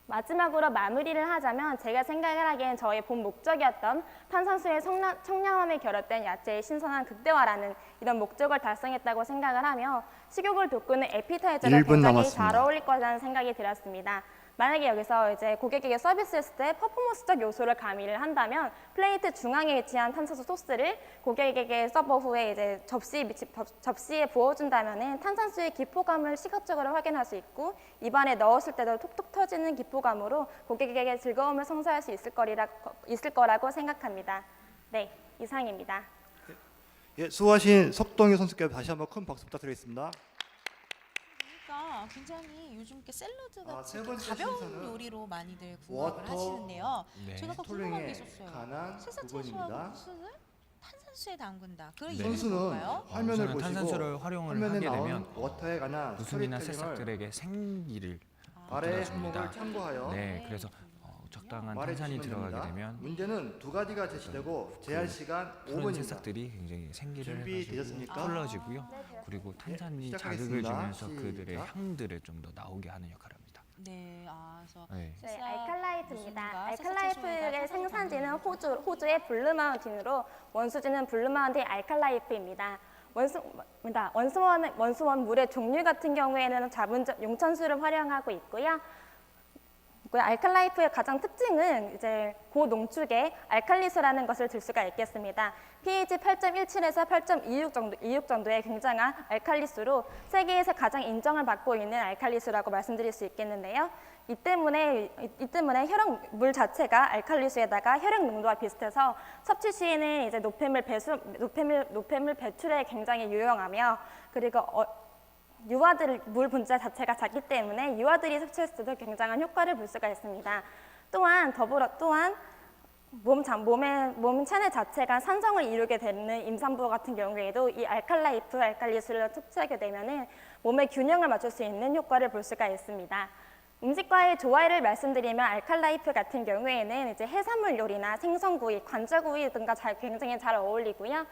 마지막으로 마무리를 하자면 제가 생각을 하기엔 저의 본 목적이었던 탄산수의 청량함이 결합된 야채의 신선한 극대화라는 이런 목적을 달성했다고 생각을 하며 식욕을 돋구는 에피타이저가 1분 굉장히 남았습니다. 잘 어울릴 거라는 생각이 들었습니다. 만약에 여기서 이제 고객에게 서비스했을 때 퍼포먼스적 요소를 가미를 한다면 플레이트 중앙에 위치한 탄산수 소스를 고객에게 서버 후에 이제 접시에 부어준다면은 탄산수의 기포감을 시각적으로 확인할 수 있고 입안에 넣었을 때도 톡톡 터지는 기포감으로 고객에게 즐거움을 선사할 수 있을 거라고 생각합니다. 네, 이상입니다. 예, 수고하신 석동희 선수께 다시 한번 큰 박수 부탁드리겠습니다. 그러니까 굉장히 요즘 이렇게 샐러드 같이 세 이렇게 번째 가벼운 순서는 요리로 많이들 구성을 워터 하시는데요. 네. 제가 아까 궁금한 게 스톨링에 있었어요. 관한 세상 부분입니다. 채소하고 무슨을 탄산수에 담근다. 그 네. 이유는 선수는 뭘까요? 화면을 우선은 보시고 탄산수를 활용을 화면에 하게 나온 되면 워터에 관한 무순이나 스토리텔링을 새싹들에게 생기를 아래 불어줍니다. 항목을 참고하여 네, 그래서 적당한 말해 탄산이 주시면 들어가게 됩니다. 되면 문제는 두 가지가 제시되고 제한 시간 푸른 5분입니다. 새싹들이 굉장히 생기를 준비되셨습니까? 해가지고 풀러지고요. 그리고 탄산이 자극을 시작하겠습니다. 주면서 그들의 시작. 향들을 좀 더 나오게 하는 역할을 합니다. 네, 그래서 네. 네, 새싹 알칼라이트입니다. 무순과 알칼라이프의 새싹 생산지는 호주의 블루마운틴으로 원수지는 블루마운틴 알칼라이프입니다. 원수원 물의 종류 같은 경우에는 용천수를 활용하고 있고요. 알칼라이프의 가장 특징은 이제 고농축의 알칼리수라는 것을 들 수가 있겠습니다. pH 8.17에서 8.26 정도의 굉장한 알칼리수로 세계에서 가장 인정을 받고 있는 알칼리수라고 말씀드릴 수 있겠는데요. 이 때문에 물 자체가 알칼리수에다가 혈액 농도와 비슷해서 섭취 시에는 이제 노폐물 배출에 굉장히 유용하며 그리고 물 분자 자체가 작기 때문에 유아들이 섭취했을 때도 굉장한 효과를 볼 수가 있습니다. 또한 몸 체내 자체가 산성을 이루게 되는 임산부 같은 경우에도 이 알칼리수를 섭취하게 되면은 몸의 균형을 맞출 수 있는 효과를 볼 수가 있습니다. 음식과의 조화를 말씀드리면 알칼라이프 같은 경우에는 이제 해산물 요리나 생선구이, 관자구이 등과 굉장히 잘 어울리고요.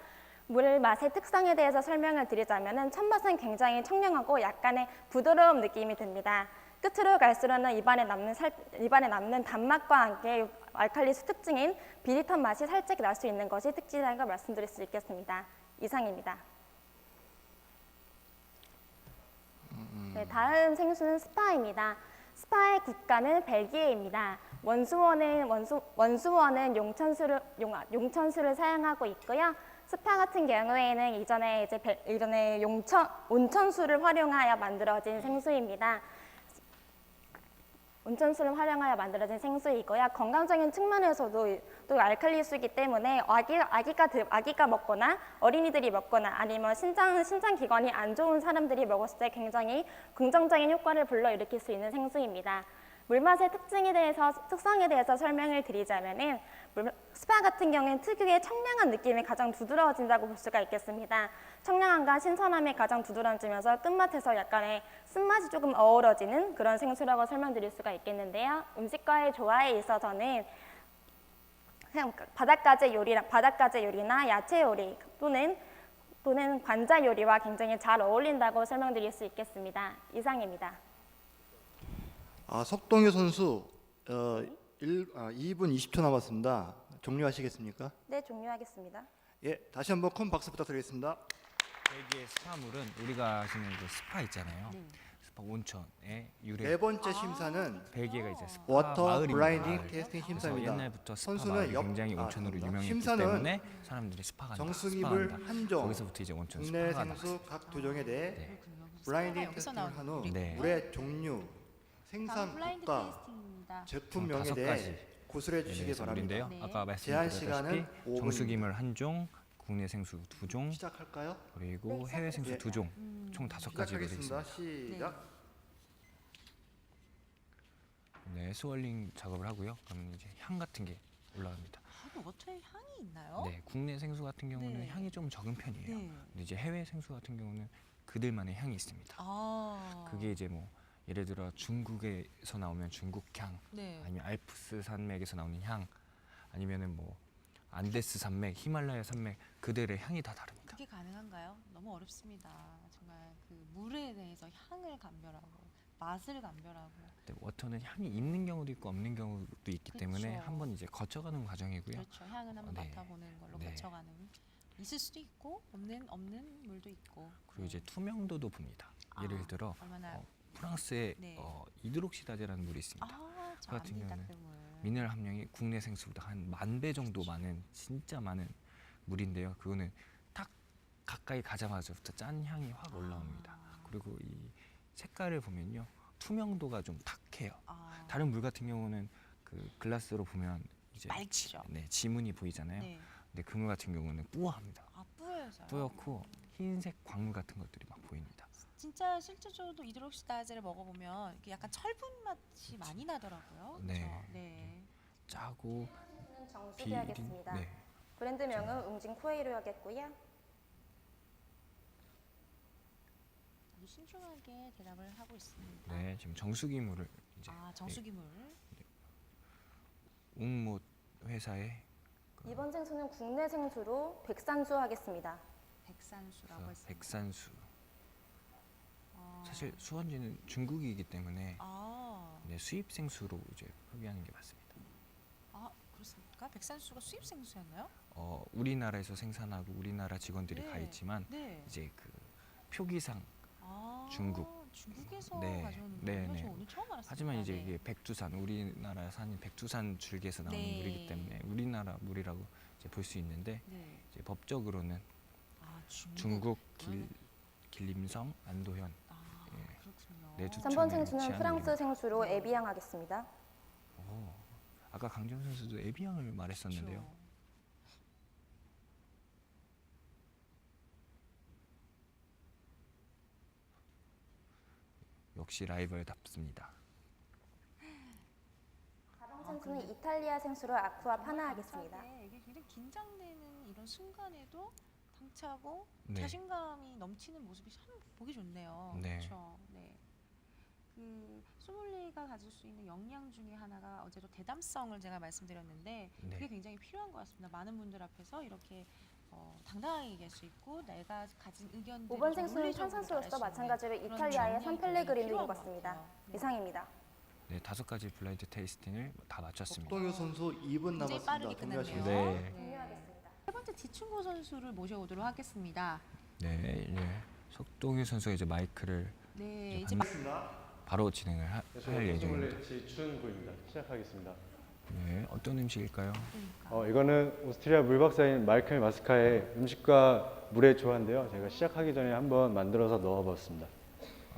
물 맛의 특성에 대해서 설명을 드리자면 첫맛은 굉장히 청량하고 약간의 부드러운 느낌이 듭니다. 끝으로 갈수록은 입안에 남는 단맛과 함께 알칼리수 특징인 비릿한 맛이 살짝 날 수 있는 것이 특징이라는 걸 말씀드릴 수 있겠습니다. 이상입니다. 네, 다음 생수는 스파입니다. 스파의 국가는 벨기에입니다. 원수원은 용천수를 사용하고 있고요. 스파 같은 경우에는 이전에 온천수를 활용하여 만들어진 생수입니다. 온천수를 활용하여 만들어진 생수이고요. 건강적인 측면에서도 또 알칼리수이기 때문에 아기가 먹거나 어린이들이 먹거나 아니면 신장 기관이 안 좋은 사람들이 먹었을 때 굉장히 긍정적인 효과를 불러일으킬 수 있는 생수입니다. 물맛의 특성에 대해서 설명을 드리자면은 스파 같은 경우에는 특유의 청량한 느낌이 가장 두드러워진다고 볼 수가 있겠습니다. 청량함과 신선함이 가장 두드러지면서 끝맛에서 약간의 쓴맛이 조금 어우러지는 그런 생수라고 설명드릴 수가 있겠는데요. 음식과의 조화에 있어서는 바닷가재 요리나 야채 요리 또는 또는 관자 요리와 굉장히 잘 어울린다고 설명드릴 수 있겠습니다. 이상입니다. 석동효 선수 2분 20초 남았습니다. 종료하시겠습니까? 네, 종료하겠습니다. 예, 다시 한번 큰 박수 부탁드리겠습니다. 벨기에 스파물은 우리가 아시는 그 스파 있잖아요. 스파 온천의 유래. 네 번째 심사는 벨기에가 이제 스파 워터 마을입니다. 블라인딩 마을. 테스팅 그래서 심사입니다. 옛날부터 스파 선수는 마을이 옆- 굉장히 아, 온천으로 죄송합니다. 유명했기 심사는 때문에 사람들이 스파 간다. 정수기물 스파 간다. 한정, 거기서부터 이제 온천 국내 스파가 생수 나왔어요. 각 조정에 대해 네. 블라인딩 여기서 테스팅을 한 후 네. 물의 종류, 생산 다음 블라인드 국가, 테스팅입니다. 제품명에 다섯 대해 가지 고술해 주시기 그래서 바랍니다. 물인데요. 네. 아까 제한 말씀드렸다시피 시간은 5분입니다. 정수기물 한 종, 국내 생수 2종, 시작할까요? 그리고 해외 생수 예. 2종, 총 5가지로 되어 시작하겠습니다. 있습니다. 시작. 네, 스월링 작업을 하고요. 그러면 이제 향 같은 게 올라갑니다. 워터에 향이 있나요? 네, 국내 생수 같은 경우는 네. 향이 좀 적은 편이에요. 네. 근데 이제 해외 생수 같은 경우는 그들만의 향이 있습니다. 그게 이제 뭐 예를 들어 중국에서 나오면 중국향, 네. 아니면 알프스 산맥에서 나오는 향, 아니면은 뭐 안데스 산맥, 히말라야 산맥 그들의 향이 다 다릅니다. 그게 가능한가요? 너무 어렵습니다. 정말 그 물에 대해서 향을 감별하고 맛을 감별하고. 근데 워터는 향이 있는 경우도 있고 없는 경우도 있기 때문에 그렇죠. 한번 이제 거쳐가는 과정이고요. 그렇죠. 향은 한번 네. 맡아보는 걸로 네. 거쳐가는. 있을 수도 있고 없는 물도 있고. 그리고 이제 투명도도 봅니다. 예를 들어 얼마나 프랑스에 네. 이드록시다제라는 물이 있습니다. 저 그 같은 압니다, 경우는 그 물. 미네랄 함량이 국내 생수보다 한 10,000배 정도 많은 진짜 많은 물인데요. 그거는 딱 가까이 가자마자부터 짠 향이 확 올라옵니다. 그리고 이 색깔을 보면요, 투명도가 좀 탁해요. 다른 물 같은 경우는 그 글라스로 보면 이제 맑죠. 지문이 보이잖아요. 네. 근데 그 물 같은 경우는 뿌어합니다. 뿌여서요. 뿌옇고 흰색 광물 같은 것들이 막 보입니다. 진짜 실제적으로도 이드록시다제를 먹어보면 이게 약간 철분 맛이 많이 나더라고요. 네. 그렇죠? 네. 짜고 정수기하겠습니다. 네. 브랜드명은 웅진 쿠에이로하겠고요. 아주 신중하게 대답을 하고 있습니다. 네, 지금 정수기물을 이제 정수기물. 웅못 회사의 이번 생수는 국내 생수로 백산수 하겠습니다. 백산수라고 그래서 했습니다. 백산수. 사실 수원지는 중국이기 때문에 네, 수입 생수로 이제 소비하는 게 맞습니다. 그렇습니까? 백산수가 수입 생수였나요? 우리나라에서 생산하고 우리나라 직원들이 네. 가 있지만 네. 이제 그 표기상 중국에서 네. 가져오는 네, 거군요. 네. 저 오늘 처음 알았습니다. 하지만 이제 네. 이게 백두산 우리나라 산인 백두산 줄기에서 나오는 네. 물이기 때문에 우리나라 물이라고 이제 볼 수 있는데 네. 이제 법적으로는 중국. 중국 길림성 안도현 그렇군요. 네, 3번 생수는 프랑스 생수로 에비앙 하겠습니다. 아까 강지원 선수도 에비앙을 말했었는데요. 그렇죠. 역시 라이벌답습니다. 4번 생수는 이탈리아 생수로 아쿠아 파나 하겠습니다. 이게 굉장히 긴장되는 이런 순간에도 당차고 네. 자신감이 넘치는 모습이 참 보기 좋네요. 네. 그렇죠. 네. 그 소믈리에가 가질 수 있는 역량 중에 하나가 어제도 대담성을 제가 말씀드렸는데 네. 그게 굉장히 필요한 것 같습니다. 많은 분들 앞에서 이렇게 당당하게 얘기할 수 있고 내가 가진 의견들을 5번 생수는 탄산수로서 마찬가지로 이탈리아의 산펠레그리니로 같습니다. 이상입니다. 네, 5가지 블라인드 테이스팅을 다 마쳤습니다. 석동효 선수 2분 굉장히 빠르게 남았습니다. 끝났네요. 종료하시겠습니다. 종료하겠습니다. 세 번째 지충고 선수를 모셔오도록 하겠습니다. 네, 석동효 선수가 이제 마이크를 네, 이제 이제 바로 진행을 할 예정입니다. 지춘구입니다. 시작하겠습니다. 네, 어떤 음식일까요? 이거는 오스트리아 물박사인 말켈 마스카의 음식과 물의 조화인데요. 제가 시작하기 전에 한번 만들어서 넣어봤습니다.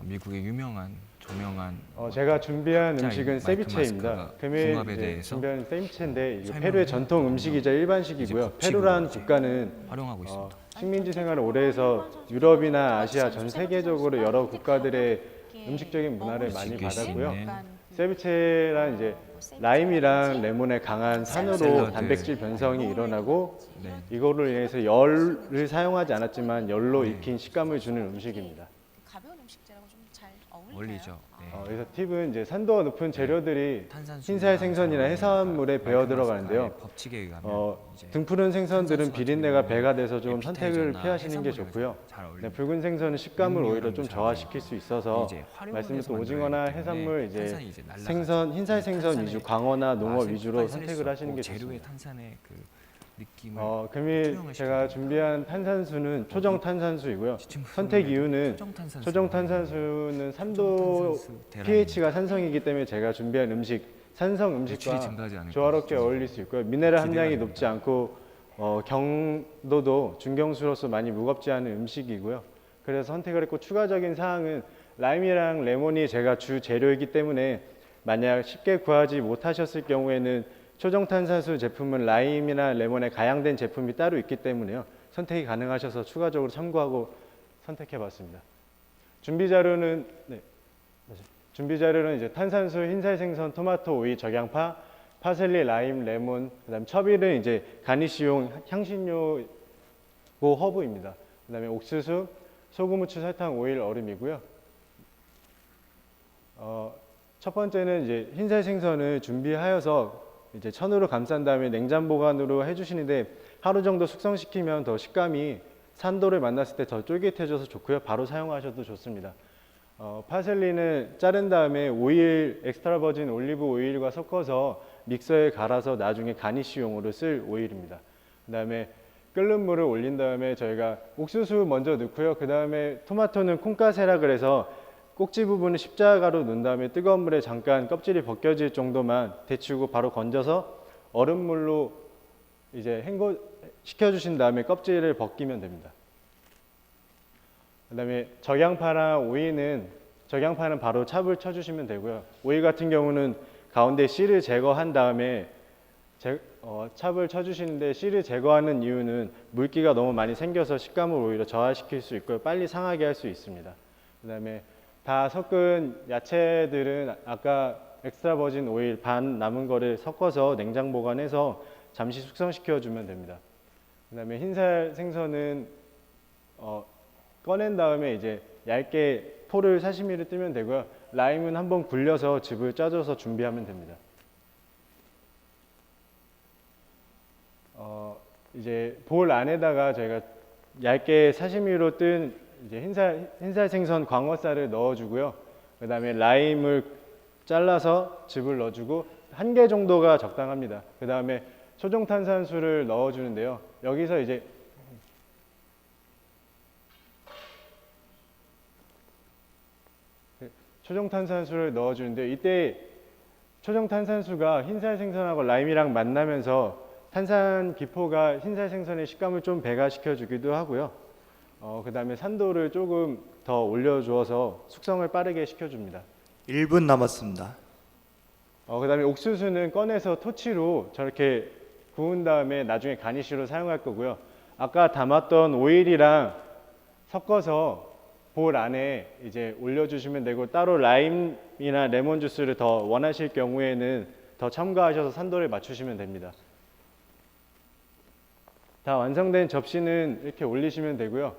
미국의 유명한 조명한 제가 준비한 자, 음식은 마이크 세비체입니다. 마스카가 금일 궁합에 대해서 준비한 세비체인데 이게 설명을 페루의 전통 해드리면 음식이자 일반식이고요. 이제 페루란 법칙으로 국가는 활용하고 있습니다. 식민지 생활을 오래 해서 유럽이나 아시아 전 세계적으로 여러 국가들의 음식적인 문화를 많이 즐길 수 받았고요. 있는 세비체란 이제 라임이랑 레몬의 강한 산으로 샐러드. 단백질 변성이 일어나고 네. 이거로 인해서 열을 사용하지 않았지만 열로 익힌 식감을 주는 음식입니다. 가벼운 음식들하고 좀 잘 어울리나요? 어울리죠. 네. 그래서 팁은 이제 산도가 높은 재료들이 탄산수 흰살 생선이나 해산물에 배어 들어가는데요. 법칙에 의하면 이제 등푸른 생선들은 탄산수 비린내가 같은 배가 돼서 좀 에피타이저나 선택을 피하시는 게 해산물이랑 좋고요. 잘 네, 어울립니다. 붉은 생선은 식감을 오히려 좀 육류랑 잘 저하시킬 수 있어서 이제 활용을 말씀드린 해서 오징어나 만들어야 되기 해산물 때문에 이제 탄산이 이제 날라가죠. 생선, 흰살 생선 탄산의 위주 광어나 농어 맛을 위주로 빨리 살릴 수 선택을 하시는 없고 게 재료의 좋습니다. 탄산의 그 느낌을 금일 투영을 제가 시켜줍니다. 준비한 탄산수는 초정 탄산수이고요. 지층 선택 소금에 이유는 초정 초정 탄산수는 3도 pH가 산성이기 때문에 제가 준비한 음식 산성 매출이 음식과 증가하지 않을까 조화롭게 싶어서 어울릴 수 있고요. 미네랄 기대가 함량이 됩니다. 높지 않고 경도도 중경수로서 많이 무겁지 않은 음식이고요. 그래서 선택을 했고 추가적인 사항은 라임이랑 레몬이 제가 주 재료이기 때문에 만약 쉽게 구하지 못하셨을 경우에는 초정 탄산수 제품은 라임이나 레몬에 가양된 제품이 따로 있기 때문에요. 선택이 가능하셔서 추가적으로 참고하고 선택해봤습니다. 준비 자료는 이제 탄산수, 흰살 생선, 토마토, 오이, 적양파, 파슬리, 라임, 레몬, 그다음 첩일은 이제 가니쉬용 향신료고 허브입니다. 그다음에 옥수수, 소금, 후추, 설탕, 오일, 얼음이고요. 첫 번째는 이제 흰살 생선을 준비하여서 이제 천으로 감싼 다음에 냉장 보관으로 해주시는데 하루 정도 숙성시키면 더 식감이 산도를 만났을 때 더 쫄깃해져서 좋고요. 바로 사용하셔도 좋습니다. 파슬리는 자른 다음에 오일, 엑스트라 버진 올리브 오일과 섞어서 믹서에 갈아서 나중에 가니쉬용으로 쓸 오일입니다. 그다음에 끓는 물을 올린 다음에 저희가 옥수수 먼저 넣고요. 그다음에 토마토는 콩가세라 그래서 꼭지 부분을 십자가로 넣은 다음에 뜨거운 물에 잠깐 껍질이 벗겨질 정도만 데치고 바로 건져서 얼음물로 이제 헹궈 식혀주신 다음에 껍질을 벗기면 됩니다. 그다음에 적양파랑 오이는 적양파는 바로 찹을 쳐주시면 되고요. 오이 같은 경우는 가운데 씨를 제거한 다음에 찹을 쳐주시는데 씨를 제거하는 이유는 물기가 너무 많이 생겨서 식감을 오히려 저하시킬 수 있고요. 빨리 상하게 할 수 있습니다. 그다음에 다 섞은 야채들은 아까 엑스트라 버진 오일 반 남은 거를 섞어서 냉장 보관해서 잠시 숙성시켜 주면 됩니다. 그다음에 흰살 생선은 꺼낸 다음에 이제 얇게 포를 사시미를 뜨면 되고요. 라임은 한번 굴려서 즙을 짜줘서 준비하면 됩니다. 이제 볼 안에다가 저희가 얇게 사시미로 뜬 이제 흰살 생선 광어살을 넣어주고요. 그다음에 라임을 잘라서 즙을 넣어주고 1개 정도가 적당합니다. 그다음에 초정 탄산수를 넣어주는데요. 여기서 이제 초정 탄산수를 넣어주는데 이때 초정 탄산수가 흰살 생선하고 라임이랑 만나면서 탄산 기포가 흰살 생선의 식감을 좀 배가시켜 주기도 하고요. 그다음에 산도를 조금 더 올려주어서 숙성을 빠르게 시켜줍니다. 1분 남았습니다. 그다음에 옥수수는 꺼내서 토치로 저렇게 구운 다음에 나중에 가니쉬로 사용할 거고요. 아까 담았던 오일이랑 섞어서 볼 안에 이제 올려주시면 되고 따로 라임이나 레몬 주스를 더 원하실 경우에는 더 첨가하셔서 산도를 맞추시면 됩니다. 다 완성된 접시는 이렇게 올리시면 되고요.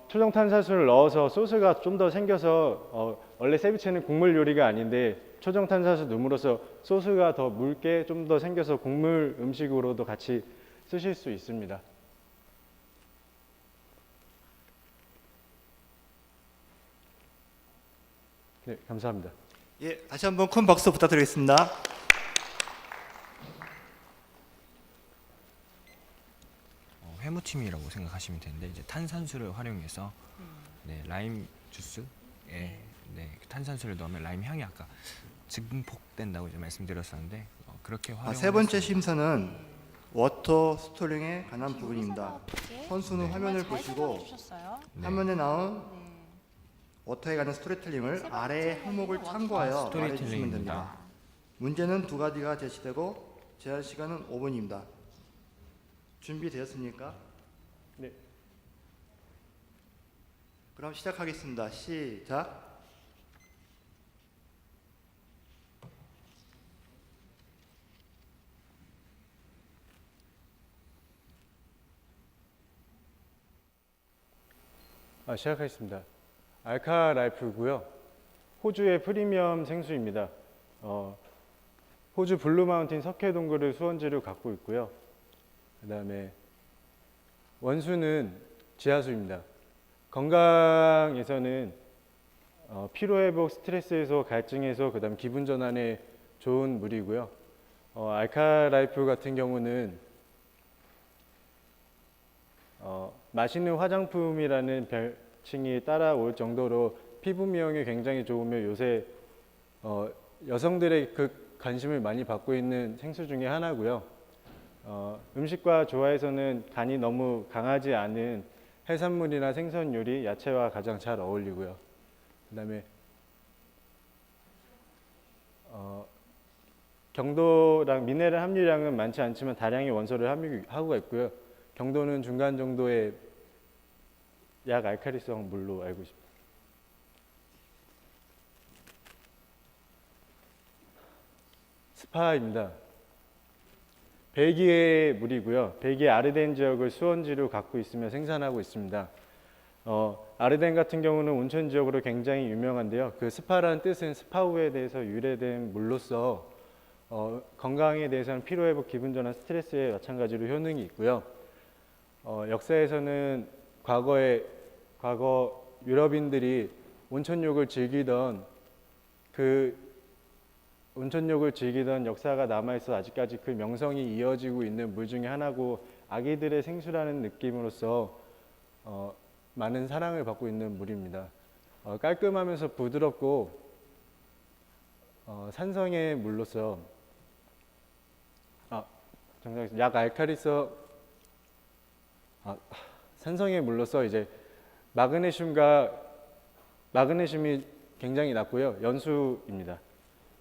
초정 탄산수를 넣어서 소스가 좀 더 생겨서 원래 세비체는 국물 요리가 아닌데 초정 탄산수 넣음으로써 소스가 더 묽게 좀 더 생겨서 국물 음식으로도 같이 쓰실 수 있습니다. 네, 감사합니다. 예, 다시 한번 큰 박수 부탁드리겠습니다. 회무침이라고 생각하시면 되는데 이제 탄산수를 활용해서 라임 주스에 탄산수를 넣으면 라임 향이 아까 증폭된다고 이제 말씀드렸었는데 그렇게 활용. 세 번째 심사는 워터 스토링에 관한 부분입니다. 선수는 화면을 보시고 화면에 나온 워터에 관한 스토리텔링을 아래의 항목을 참고하여 말해주시면 됩니다. 문제는 2가지가 제시되고 제한 시간은 5분입니다. 준비되었습니까? 네. 그럼 시작하겠습니다. 시작. 시작하겠습니다. 알카라이프고요. 호주의 프리미엄 생수입니다. 호주 블루마운틴 석회동굴을 수원지로 갖고 있고요. 그다음에 원수는 지하수입니다. 건강에서는 피로회복, 스트레스 해소, 갈증 해소, 그다음 기분 전환에 좋은 물이고요. 알카라이프 같은 경우는 맛있는 화장품이라는 별칭이 따라올 정도로 피부 미용에 굉장히 좋으며 요새 여성들의 그 관심을 많이 받고 있는 생수 중에 하나고요. 음식과 조화에서는 간이 너무 강하지 않은 해산물이나 생선 요리, 야채와 가장 잘 어울리고요. 그다음에 경도랑 미네랄 함유량은 많지 않지만 다량의 원소를 함유하고 있고요. 경도는 중간 정도의 약 알칼리성 물로 알고 있습니다. 스파입니다. 벨기에 물이고요. 벨기에 아르덴 지역을 수원지로 갖고 있으며 생산하고 있습니다. 아르덴 같은 경우는 온천 지역으로 굉장히 유명한데요. 그 스파라는 뜻은 스파우에 대해서 유래된 물로서 건강에 대해서는 피로회복, 기분전환, 스트레스에 마찬가지로 효능이 있고요. 역사에서는 과거 유럽인들이 온천욕을 즐기던 역사가 남아있어 아직까지 그 명성이 이어지고 있는 물 중에 하나고 아기들의 생수라는 느낌으로서 많은 사랑을 받고 있는 물입니다. 깔끔하면서 부드럽고 산성의 물로서 약 알칼리성 산성의 물로서 이제 마그네슘이 굉장히 낮고요. 연수입니다.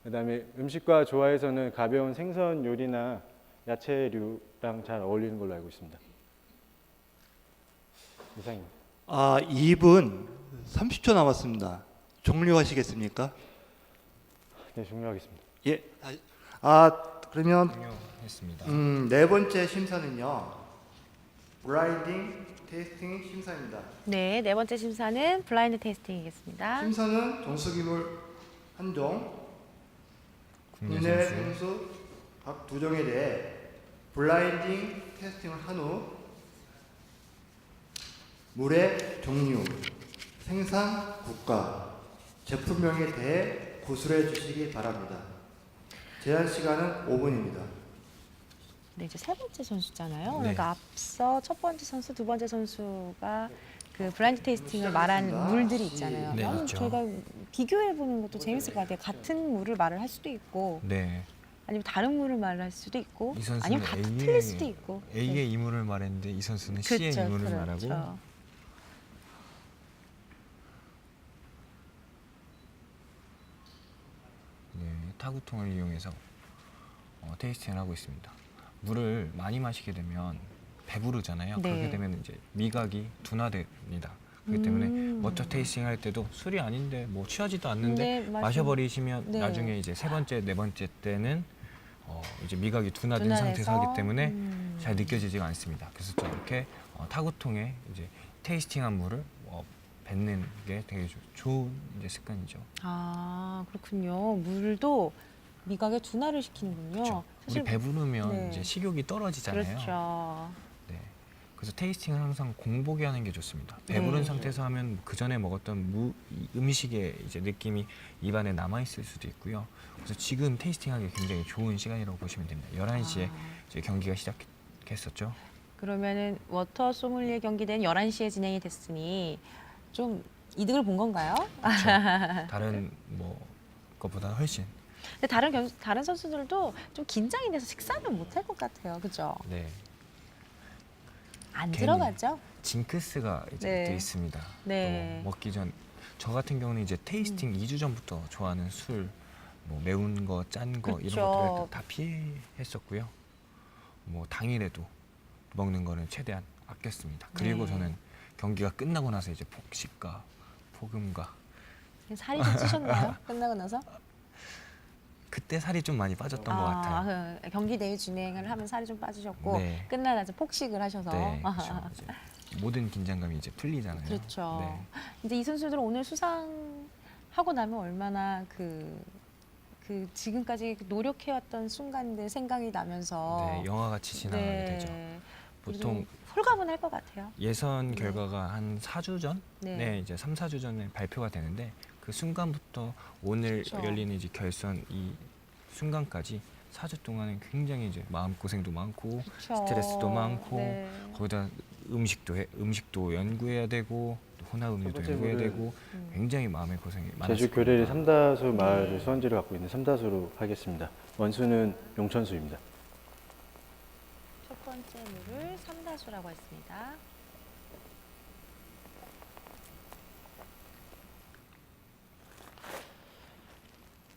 그다음에 음식과 조화에서는 가벼운 생선 요리나 야채류랑 잘 어울리는 걸로 알고 있습니다. 이상입니다. 2분 30초 남았습니다. 종료하시겠습니까? 네, 종료하겠습니다. 예. 그러면 했습니다. 네 번째 심사는요. 블라인딩 테이스팅 심사입니다. 네, 네 번째 심사는 블라인드 테이스팅이겠습니다. 심사는 정수기물 한 종, 국내 생수 각 2종에 대해 블라인딩 테스팅을 한 후 물의 종류, 생산 국가, 제품명에 대해 고술해 주시기 바랍니다. 제한 시간은 5분입니다. 네, 이제 세 번째 선수잖아요. 네. 그러니까 앞서 첫 번째 선수, 두 번째 선수가 그 블라인드 테이스팅을 말한 물들이 있잖아요. 네, 한번 있죠. 저희가 비교해 보는 것도 재밌을 것 같아요. 같은 물을 말을 할 수도 있고, 네. 아니면 다른 물을 말을 할 수도 있고, 이 선수는 아니면 다 틀릴 수도 있고. A의 이물을 말했는데 이 선수는 C의 그렇죠, 이물을 그렇죠. 말하고 네, 타구통을 이용해서 테이스팅을 하고 있습니다. 물을 많이 마시게 되면 배부르잖아요. 네. 그렇게 되면 이제 미각이 둔화됩니다. 그렇기 때문에 워터 테이스팅 할 때도 술이 아닌데 뭐 취하지도 않는데 네, 맞아요. 마셔버리시면 네. 나중에 이제 세 번째, 네 번째 때는 이제 미각이 둔화된 둔화돼서, 상태에서 하기 때문에 잘 느껴지지가 않습니다. 그래서 저렇게 타구통에 이제 테이스팅한 물을 뱉는 게 되게 좋은 이제 습관이죠. 아, 그렇군요. 물도 미각에 둔화를 시키는군요. 그렇죠. 우리 배부르면 네. 이제 식욕이 떨어지잖아요. 그렇죠. 네. 그래서 테이스팅을 항상 공복에 하는 게 좋습니다. 배부른 네. 상태에서 하면 그 전에 먹었던 음식의 이제 느낌이 입안에 남아 있을 수도 있고요. 그래서 지금 테이스팅하기 굉장히 좋은 시간이라고 보시면 됩니다. 11시에 이제 경기가 시작했었죠. 그러면은 워터 소믈리에 경기는 11시에 진행이 됐으니 좀 이득을 본 건가요? 그렇죠. 다른 것보다 훨씬. 근데 다른 선수들도 좀 긴장이 돼서 식사를 못 할 것 같아요. 그죠? 네. 안 괜히 들어가죠? 징크스가 이제 네. 돼 있습니다. 네. 또 먹기 전 저 같은 경우는 이제 테이스팅 2주 전부터 좋아하는 술, 매운 거, 짠 거 그쵸. 이런 것들을 다 피했었고요. 당일에도 먹는 거는 최대한 아꼈습니다. 그리고 네. 저는 경기가 끝나고 나서 이제 폭식과 폭음과 살이 좀 찌셨나요? 끝나고 나서? 그때 살이 좀 많이 빠졌던 것 같아요. 경기 대회 진행을 하면 살이 좀 빠지셨고 네. 끝나고 나서 폭식을 하셔서. 네, 그렇죠. 이제 모든 긴장감이 이제 풀리잖아요. 그렇죠. 네. 근데 이 선수들은 오늘 수상 하고 나면 얼마나 지금까지 노력해왔던 순간들 생각이 나면서 네, 영화같이 지나가게 되죠. 보통 홀가분할 것 같아요. 예선 결과가 한 4주 전? 네. 네, 이제 3, 4주 전에 발표가 되는데 그 순간부터 오늘 그쵸. 열리는 이제 결선 이 순간까지 4주 동안은 굉장히 이제 마음고생도 많고 그쵸. 스트레스도 많고 네. 거기다 음식도 연구해야 되고 또 혼합 음료도 첫 번째 연구해야 물은 되고 굉장히 마음의 고생이 제주 많았을 교례리 겁니다. 삼다수 마을을 수원지로 갖고 있는 삼다수로 하겠습니다. 원수는 용천수입니다. 첫 번째 물을 삼다수라고 했습니다.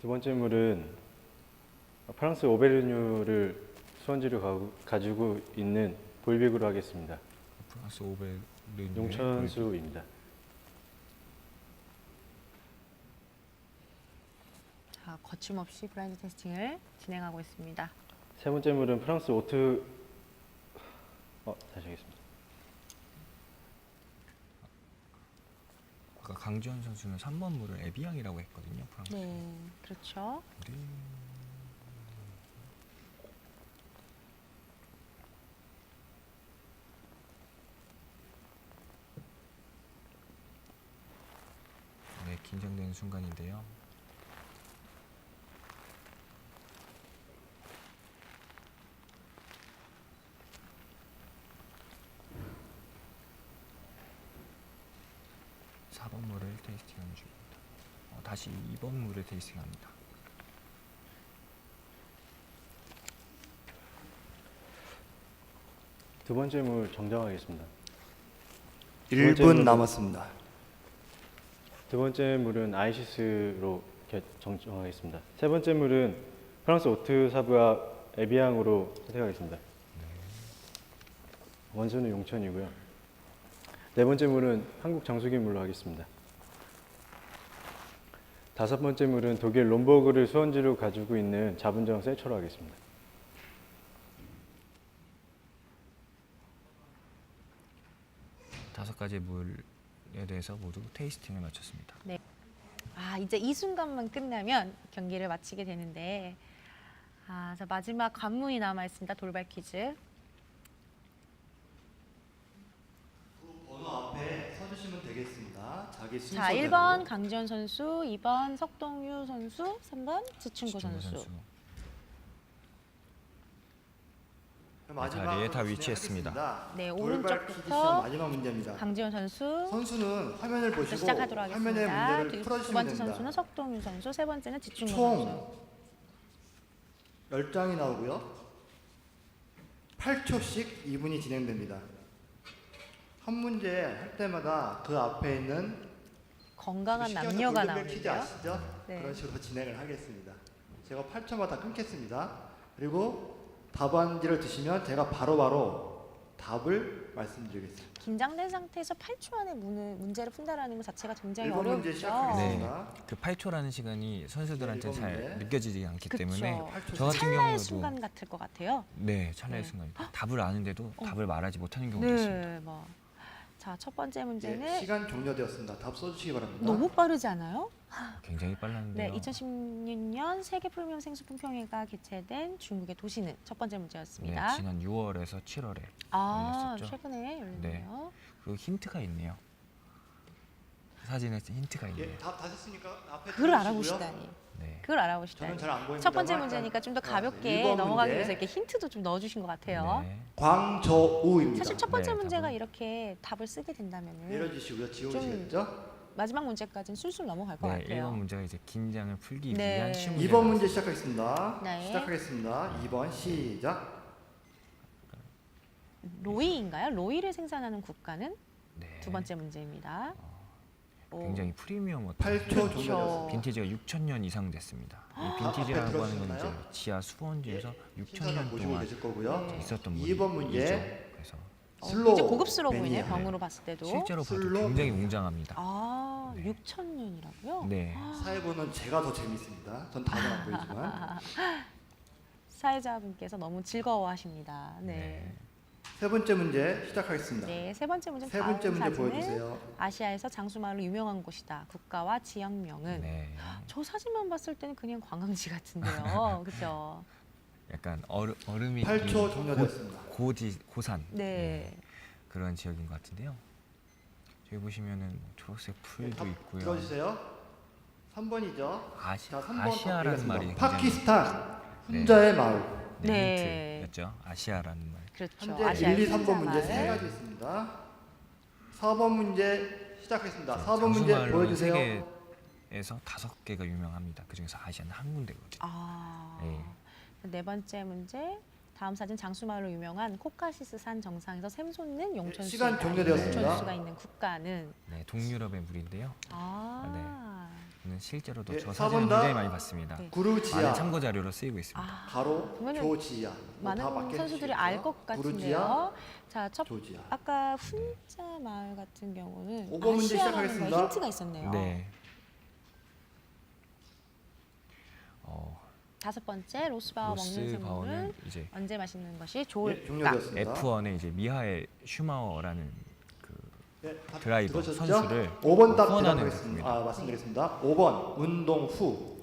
두 번째 물은 프랑스 오베르뉴를 수원지로 가지고 있는 볼빅으로 하겠습니다. 프랑스 500르 용천수입니다. 자, 거침없이 블라인드 테스팅을 진행하고 있습니다. 세 번째 물은 프랑스 오트 다시 하겠습니다. 아까 강지원 선수는 3번 물을 에비앙이라고 했거든요. 프랑스. 네, 그렇죠. 네, 긴장되는 순간인데요. (4번) 물을 테이스팅하는 중입니다. 다시 (2번) 물을 테이스팅합니다. 두 번째 물 정정하겠습니다. 1분 남았습니다. 두 번째 물은 아이시스로 정정하겠습니다. 세 번째 물은 프랑스 오트 사브아 에비앙으로 선택하겠습니다. 원수는 용천이고요. 네 번째 물은 한국 정수기 물로 하겠습니다. 다섯 번째 물은 독일 롬버그를 수원지로 가지고 있는 자분정 셀초로 하겠습니다. 다섯 가지 물에 대해서 모두 테이스팅을 마쳤습니다. 이제 이 순간만 끝나면 경기를 마치게 되는데, 자, 마지막 관문이 남아 있습니다. 돌발 퀴즈. 번호 앞에 서주시면 되겠습니다. 자기 자, 순서대로. 1번 강지원 선수, 2번 석동유 선수, 3번 지충구 선수. 자리에 다 위치했습니다. 네, 돌발 퀴즈 시험 오른쪽부터 마지막 문제입니다. 강지원 선수. 선수는 화면을 보시고 시작하도록 화면의 하겠습니다. 문제를 두 풀어주시면 번째 됩니다. 선수는 석동유 선수, 세 번째는 지충구 선수. 총 10장이 나오고요. 8초씩 2분이 진행됩니다. 한 문제 할 때마다 그 앞에 있는 건강한 시청자 남녀가 골든벨 퀴즈 나오는데요. 아시죠? 네. 그런 식으로 진행을 하겠습니다. 제가 8초마다 끊겠습니다. 그리고 답안지를 드시면 제가 바로바로 답을 말씀드리겠습니다. 긴장된 상태에서 8초 안에 문제를 푼다라는 것 자체가 굉장히 1번 문제 어렵죠. 시작하겠습니다. 그 8초라는 시간이 선수들한테 네, 잘 이번 느껴지지 않기 때문에 그쵸. 저 같은 찰나의 경우도 순간 같을 것 같아요. 네, 찰나의 네. 순간입니다. 답을 아는데도 답을 말하지 못하는 경우도 있습니다. 네, 자, 첫 번째 네, 문제는 시간 종료되었습니다. 답 써주시기 바랍니다. 너무 빠르지 않아요? 굉장히 빨랐는데요. 네, 2016년 세계 프리미엄 생수 품평회가 개최된 중국의 도시는 첫 번째 문제였습니다. 네, 지난 6월에서 7월에 열렸었죠. 최근에 열렸네요. 그 힌트가 있네요. 사진에 힌트가 있네요. 예, 답 다 됐으니까 앞에 그걸 들으시고요. 알아보시다니. 네. 그걸 알아보시다니. 저는 잘 안 보입니다. 첫 번째 문제니까 좀 더 가볍게 넘어가기 위해서 이렇게 힌트도 좀 넣어주신 것 같아요. 네. 광저우입니다. 사실 첫 번째 네, 문제가 답은- 이렇게 답을 쓰게 된다면 내려주시고요. 지워주시겠죠? 마지막 문제까지는 술술 넘어갈 것 네, 같아요. 1번 문제가 이제 긴장을 풀기 네. 위한 쉬운 2번 문제입니다. 문제 시작하겠습니다. 네. 시작하겠습니다. 2번 시작. 로이인가요? 로이를 생산하는 국가는 네. 두 번째 문제입니다. 오. 굉장히 프리미엄 8초 그렇죠. 종료되었습니다. 빈티지가 6,000년 이상 됐습니다. 이 앞에 빈티지라고 하는 건 이제 들어주셨나요? 지하 수원지에서 신선한 6,000년 보시고 동안 계실 거고요. 네. 있었던 2번 물이죠. 문제. 그래서 슬로우 이제 고급스러워 보이네요. 베니아. 병으로 봤을 때도. 실제로 봐도 슬로우 굉장히 웅장합니다. 네. 6,000년이라고요? 네. 사회보는 제가 더 재밌습니다. 전 답은 안 보이지만. 사회자분께서 너무 즐거워하십니다. 네. 세 번째 문제 시작하겠습니다. 네, 세 번째 문제 세 다음 번째 문제 사진은 보여주세요. 아시아에서 장수마을로 유명한 곳이다. 국가와 지역명은 네. 저 사진만 봤을 때는 그냥 관광지 같은데요. 그죠? 약간 얼음이 8초 종료되었습니다. 고산 네. 그런 지역인 것 같은데요. 저기 보시면은 뭐 초록색 풀도 있고요. 들어주세요. 3번이죠. 자, 3번 아시아라는 말이 굉장히 파키스탄 혼자의 마을. 네, 네. 힌트였죠. 아시아라는 말. 그렇죠. 현재 아시아의 1, 2, 3번 문제 혼자마을. 세 가지 있습니다. 4번 문제 시작하겠습니다. 4번 문제 장수마을로는 보여주세요. 세계에서 5개가 유명합니다. 그중에서 아시아는 한 군데거든요. 아. 네. 네 번째 문제. 다음 사진 장수마을로 유명한 코카시스 산 정상에서 샘솟는 용천수. 시간 종료되었습니다. 용천수가 있는 국가는 네, 동유럽의 물인데요. 저는 실제로도 네, 저 4번 사진을 다. 굉장히 많이 봤습니다. 네. 구르지아, 많은 참고 자료로 쓰이고 있습니다. 아, 가로, 그러면은 조지아. 뭐다 많은 맞게 선수들이 해주시겠죠? 알 것 구르지아, 같은데요. 자, 조지아. 아까 훈자 마을 같은 경우는 5번 문제 아시아라는 시작하겠습니다. 거 힌트가 있었네요. 네. 다섯 번째 로스바워 먹는 로스 샘물은 바워는 이제 언제 마시는 것이 네, 좋을까? 종료되었습니다. F1의 이제 미하엘 슈마워라는 그 네, 다 드라이버 들으셨죠? 선수를 5번 답 후원하는 대답하겠습니다. 말씀드리겠습니다. 5번 운동 후.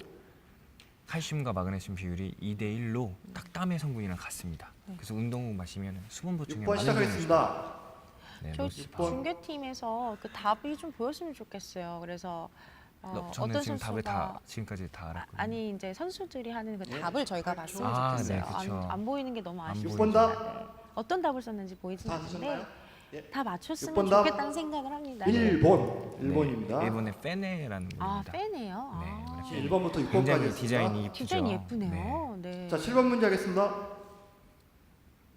칼슘과 마그네슘 비율이 2대 1로 딱 땀의 성분이랑 같습니다. 그래서 운동 후 마시면 수분 보충에 6번 많은 도움을 줍니다. 시작하겠습니다. 네, 저 로스 바워. 중계팀에서 그 답이 좀 보였으면 좋겠어요. 그래서 저는 어떤 지금 답을 선수가 다 지금까지 다 알았거든요. 아니 이제 선수들이 하는 그 네. 답을 저희가 봤으면 아, 좋겠어요. 네, 그쵸. 안 보이는 게 너무 안 아쉽습니다. 보이죠. 6번 답. 네. 어떤 답을 썼는지 보이진 다 않는데 쓰셨나요? 예. 다 맞췄으면 6번 답. 좋겠다는 생각을 합니다. 1번. 1번입니다. 네, 일본의 페네라는 아, 물입니다. 빼네요. 네, 아. 이렇게 1번부터 6번까지 굉장히 있습니다. 디자인이 이쁘죠. 디자인 예쁘네요. 네. 자, 7번 문제 하겠습니다.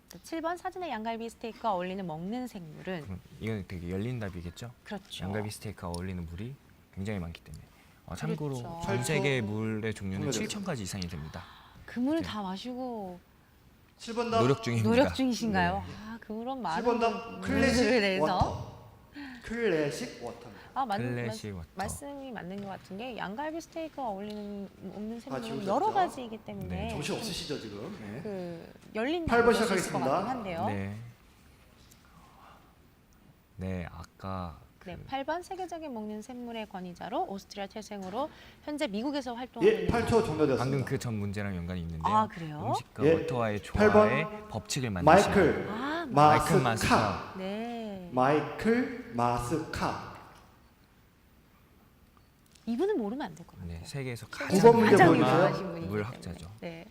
자, 7번 사진의 양갈비 스테이크와 어울리는 먹는 생물은 그럼 이건 되게 열린 답이겠죠? 그렇죠. 양갈비 스테이크와 어울리는 물이 굉장히 많기 때문에. 참고로 그렇죠. 전 세계 물의 종류는 종료됐습니다. 7,000가지 이상이 됩니다. 그물을 다 마시고 7번 답. 노력 중입니다. 노력 중이신가요? 네. 아, 그런 많은 7번 답. 클래식 물을 내서 워터. 클래식 워터입니다. 클래식 워터. 말씀이 맞는 것 같은 게 양갈비 스테이크와 어울리는 먹는 샘물은 지우셨죠? 여러 가지이기 때문에 네, 정신 없으시죠 지금? 네. 그 열린 8번 답이 있을 것 시작하겠습니다. 같긴 한데요. 네. 네, 아까 네, 8번 세계적인 먹는 샘물의 권위자로 오스트리아 태생으로 현재 미국에서 활동하고 예, 있는 8초 종료되었습니다. 방금 그 전 문제랑 연관이 있는데요. 아, 그래요? 음식과 예, 워터와의 8번 조화의 법칙을 만드신 마이클 아, 마이클 마스카. 마스카. 네. 마이클 마스카. 이분은 모르면 안 될 것 같아요. 네, 세계에서 구번 문제 가장 보여주세요. 유명한 분이기 물학자죠. 때문에. 네.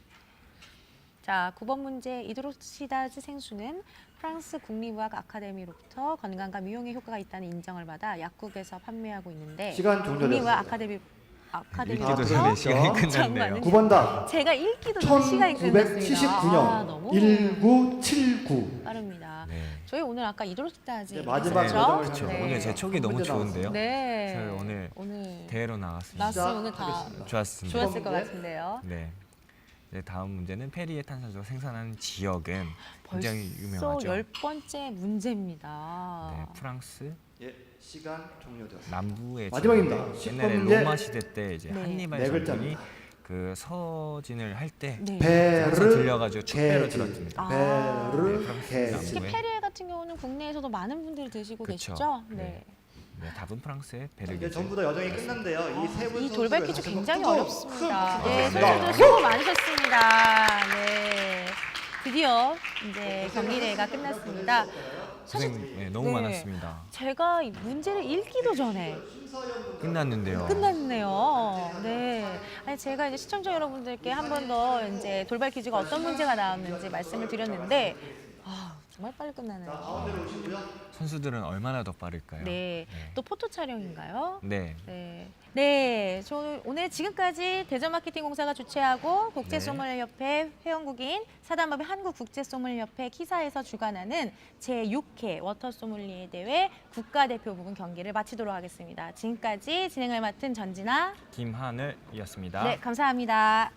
자, 9번 문제 이드로시다즈 생수는 프랑스 국립의학 아카데미로부터 건강과 미용에 효과가 있다는 인정을 받아 약국에서 판매하고 있는데 시간 종료되었습니다. 국립의학 읽기도 아, 전에 아카데미로부터 시간이 끝났네요. 정말은 9번 답. 제가 읽기도 전에 시간이 끝났습니다. 1979년 아, 너무 1979. 빠릅니다. 네. 저희 오늘 아까 이드로시다즈 네, 마지막 했었죠? 과정을 그렇죠. 네. 오늘 제 촉이 너무 문제 좋은데요. 네. 저희 오늘 대회로 나왔습니다. 나왔으면 오늘 다 시작하겠습니다. 좋았습니다. 좋았을 것 문제. 같은데요. 네. 이제 다음 문제는 페리에 탄산수가 생산하는 지역은 굉장히 벌써 유명하죠. 10번째 문제입니다. 네, 프랑스 예, 시간 종료되었습니다. 남부의 마지막입니다. 지역인데 10번 옛날에 문제. 로마 시대 때 이제 네. 한니발 네 장군이 글자입니다. 그 서진을 할 때 네. 항상 베르 들려가지고 축배로 게지. 들었습니다. 아. 베르 네, 프랑스 게지. 남부. 특히 페리에 같은 경우는 국내에서도 많은 분들이 드시고 그쵸. 계시죠? 네. 네, 답은 프랑스의 이제 베르게즈. 전부 다 여정이 끝났는데요. 이 세 분 이 선수를 돌발 퀴즈 다시 굉장히 한번 어렵습니다. 큰 네, 박수 선수들 부탁드립니다. 수고 많으셨습니다. 네. 드디어 이제 경기 대회가 끝났습니다. 고생 네, 너무 네. 많았습니다. 제가 이 문제를 읽기도 전에 끝났는데요. 끝났네요. 네. 아니 제가 이제 시청자 여러분들께 한 번 더 이제 돌발 퀴즈가 어떤 문제가 나왔는지 말씀을 드렸는데 정말 빨리 끝나네요. 선수들은 얼마나 더 빠를까요? 네. 또 포토 촬영인가요? 네. 네. 네. 저 오늘 지금까지 대전마케팅공사가 주최하고 국제소믈리에협회 회원국인 사단법인 한국국제소믈리에협회 키사에서 주관하는 제6회 워터소믈리에 대회 국가대표 부분 경기를 마치도록 하겠습니다. 지금까지 진행을 맡은 전진아. 김하늘이었습니다. 네, 감사합니다.